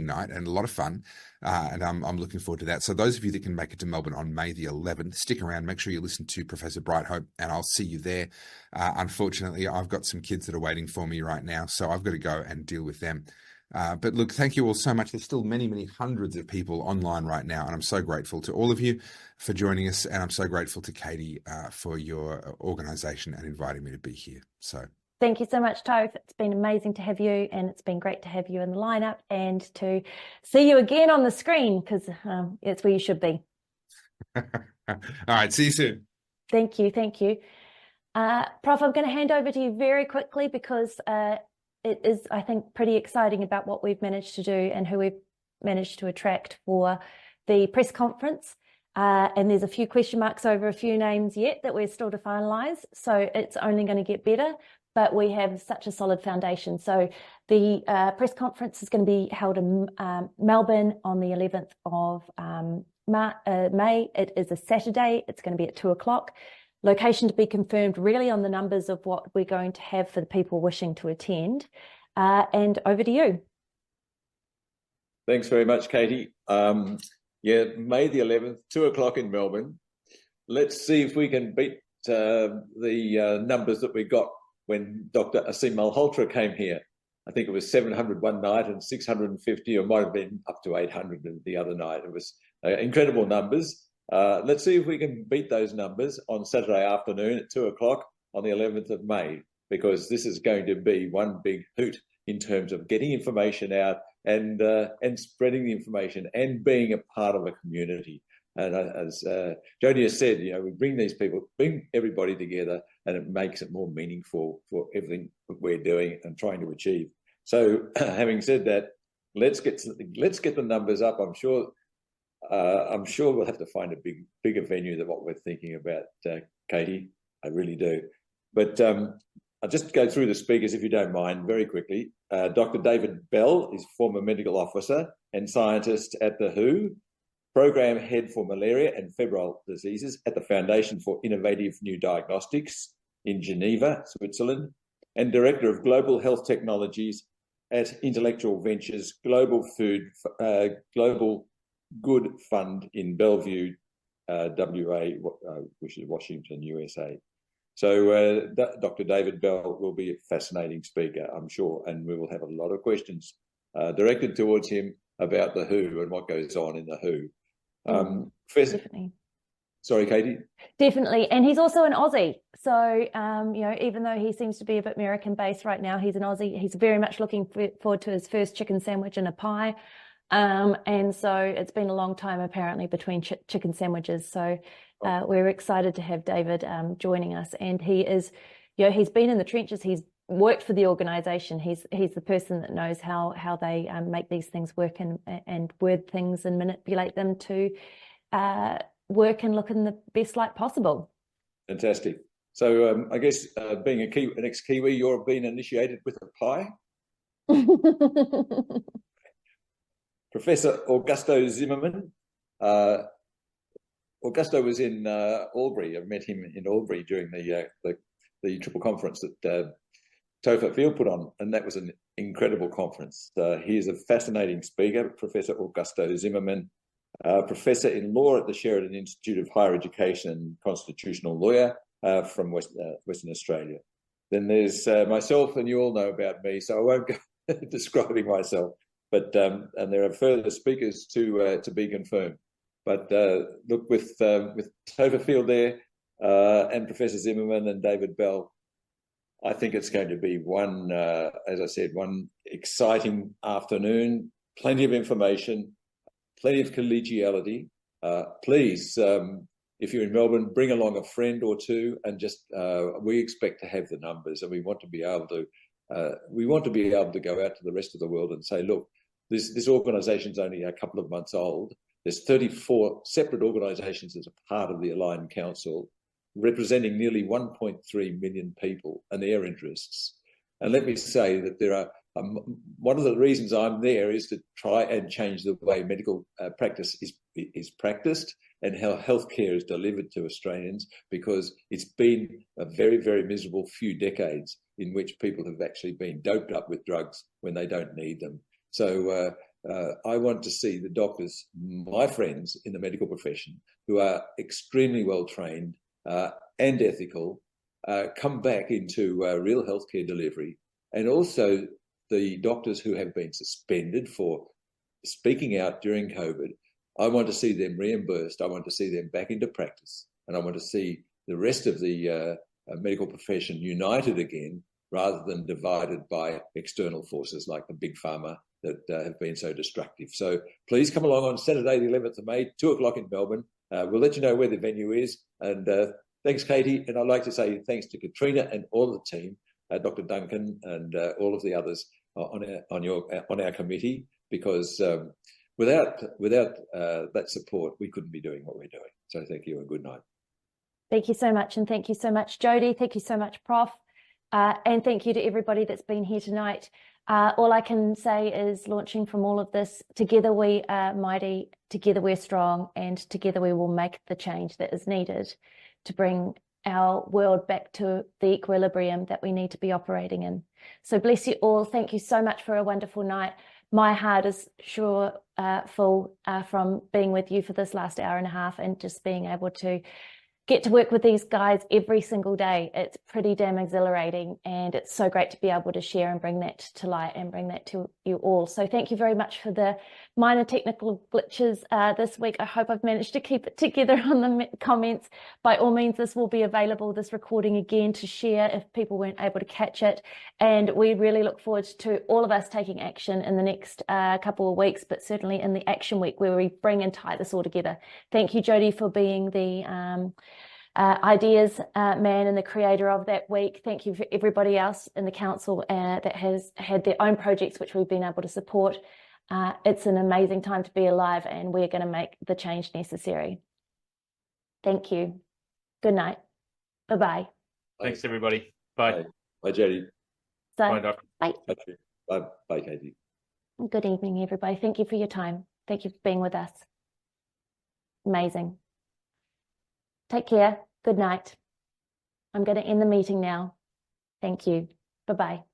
night and a lot of fun. And I'm looking forward to that. So those of you that can make it to Melbourne on May the 11th, stick around. Make sure you listen to Professor Brighthope, and I'll see you there. Unfortunately, I've got some kids that are waiting for me right now, so I've got to go and deal with them. But look, thank you all so much. There's still many, many hundreds of people online right now, and I'm so grateful to all of you for joining us, and I'm so grateful to Katie for your organisation and inviting me to be here. So thank you so much, Toph. It's been amazing to have you, and it's been great to have you in the lineup and to see you again on the screen, because it's where you should be. All right, see you soon. Thank you. Thank you. Prof, I'm going to hand over to you very quickly, because it is, I think, pretty exciting about what we've managed to do and who we've managed to attract for the press conference. And there's a few question marks over a few names yet that we're still to finalise. So it's only going to get better, but we have such a solid foundation. So the press conference is going to be held in Melbourne on the 11th of May. It is a Saturday. It's going to be at 2:00. Location to be confirmed, really on the numbers of what we're going to have for the people wishing to attend. And over to you. Thanks very much, Katie. Yeah, May the 11th, 2:00 in Melbourne. Let's see if we can beat the numbers that we got when Dr. Asim Malhotra came here. I think it was 700 one night and 650, or might have been up to 800 the other night. It was incredible numbers. Let's see if we can beat those numbers on Saturday afternoon at 2:00 on the 11th of May, because this is going to be one big hoot in terms of getting information out and spreading the information and being a part of a community. And as Jody has said, you know, we bring these people, bring everybody together, and it makes it more meaningful for everything that we're doing and trying to achieve. So, having said that, let's get the numbers up. I'm sure we'll have to find a bigger venue than what we're thinking about, Katie. I really do. But I'll just go through the speakers, if you don't mind, very quickly. Dr. David Bell is former medical officer and scientist at the WHO, program head for malaria and febrile diseases at the Foundation for Innovative New Diagnostics in Geneva, Switzerland, and director of global health technologies at Intellectual Ventures Global Good Fund in Bellevue, WA, which is Washington, USA. So Dr. David Bell will be a fascinating speaker, I'm sure, and we will have a lot of questions directed towards him about the WHO and what goes on in the WHO. Sorry, Katie. Definitely. And he's also an Aussie. So, even though he seems to be a bit American based right now, he's an Aussie. He's very much looking forward to his first chicken sandwich and a pie. And so it's been a long time apparently between chicken sandwiches. So we're excited to have David joining us. And he is, he's been in the trenches. He's worked for the organization. He's the person that knows how they make these things work and word things and manipulate them to work and look in the best light possible. Fantastic. So I guess being an ex-Kiwi, you're being initiated with a pie? Professor Augusto Zimmermann. Augusto was in Albury. I met him in Albury during the triple conference that Topher Field put on, and that was an incredible conference. He is a fascinating speaker, Professor Augusto Zimmermann, professor in law at the Sheridan Institute of Higher Education and constitutional lawyer from Western Australia. Then there's myself, and you all know about me, so I won't go describing myself. But and there are further speakers to be confirmed. But look, with Topher Field there and Professor Zimmermann and David Bell, I think it's going to be one, as I said, one exciting afternoon. Plenty of information, plenty of collegiality. Please, if you're in Melbourne, bring along a friend or two, and just we expect to have the numbers, and we want to be able to go out to the rest of the world and say, look, this organisation's only a couple of months old. There's 34 separate organisations as a part of the Aligned Council, representing nearly 1.3 million people and their interests. And let me say that there are one of the reasons I'm there is to try and change the way medical practice is practiced and how healthcare is delivered to Australians, because it's been a very, very miserable few decades in which people have actually been doped up with drugs when they don't need them. So I want to see the doctors, my friends in the medical profession, who are extremely well trained and ethical, come back into real healthcare delivery, and also the doctors who have been suspended for speaking out during COVID. I want to see them reimbursed. I want to see them back into practice, and I want to see the rest of the medical profession united again, rather than divided by external forces like the big pharma that have been so destructive. So please come along on Saturday, the 11th of May, 2:00 in Melbourne. We'll let you know where the venue is. And thanks, Katie. And I'd like to say thanks to Katrina and all of the team, Dr. Duncan and all of the others on our committee, because without that support, we couldn't be doing what we're doing. So thank you and good night. Thank you so much. And thank you so much, Jody. Thank you so much, Prof. And thank you to everybody that's been here tonight. All I can say is, launching from all of this, together we are mighty, together we're strong, and together we will make the change that is needed to bring our world back to the equilibrium that we need to be operating in. So bless you all. Thank you so much for a wonderful night. My heart is sure full from being with you for this last hour and a half, and just being able to get to work with these guys every single day. It's pretty damn exhilarating, and it's so great to be able to share and bring that to light and bring that to you all. So thank you very much for the minor technical glitches this week. I hope I've managed to keep it together on the comments. By all means, this will be available, this recording again, to share if people weren't able to catch it. And we really look forward to all of us taking action in the next couple of weeks, but certainly in the action week where we bring and tie this all together. Thank you, Jody, for being the ideas man and the creator of that week. Thank you for everybody else in the council that has had their own projects which we've been able to support. It's an amazing time to be alive, and we're going to make the change necessary. Thank you. Good night. Bye-bye. Thanks, everybody. Bye. Bye, Jody. So, Bye, Doctor. Bye. Bye, Katie. Good evening, everybody. Thank you for your time. Thank you for being with us. Amazing. Take care. Good night. I'm going to end the meeting now. Thank you. Bye-bye.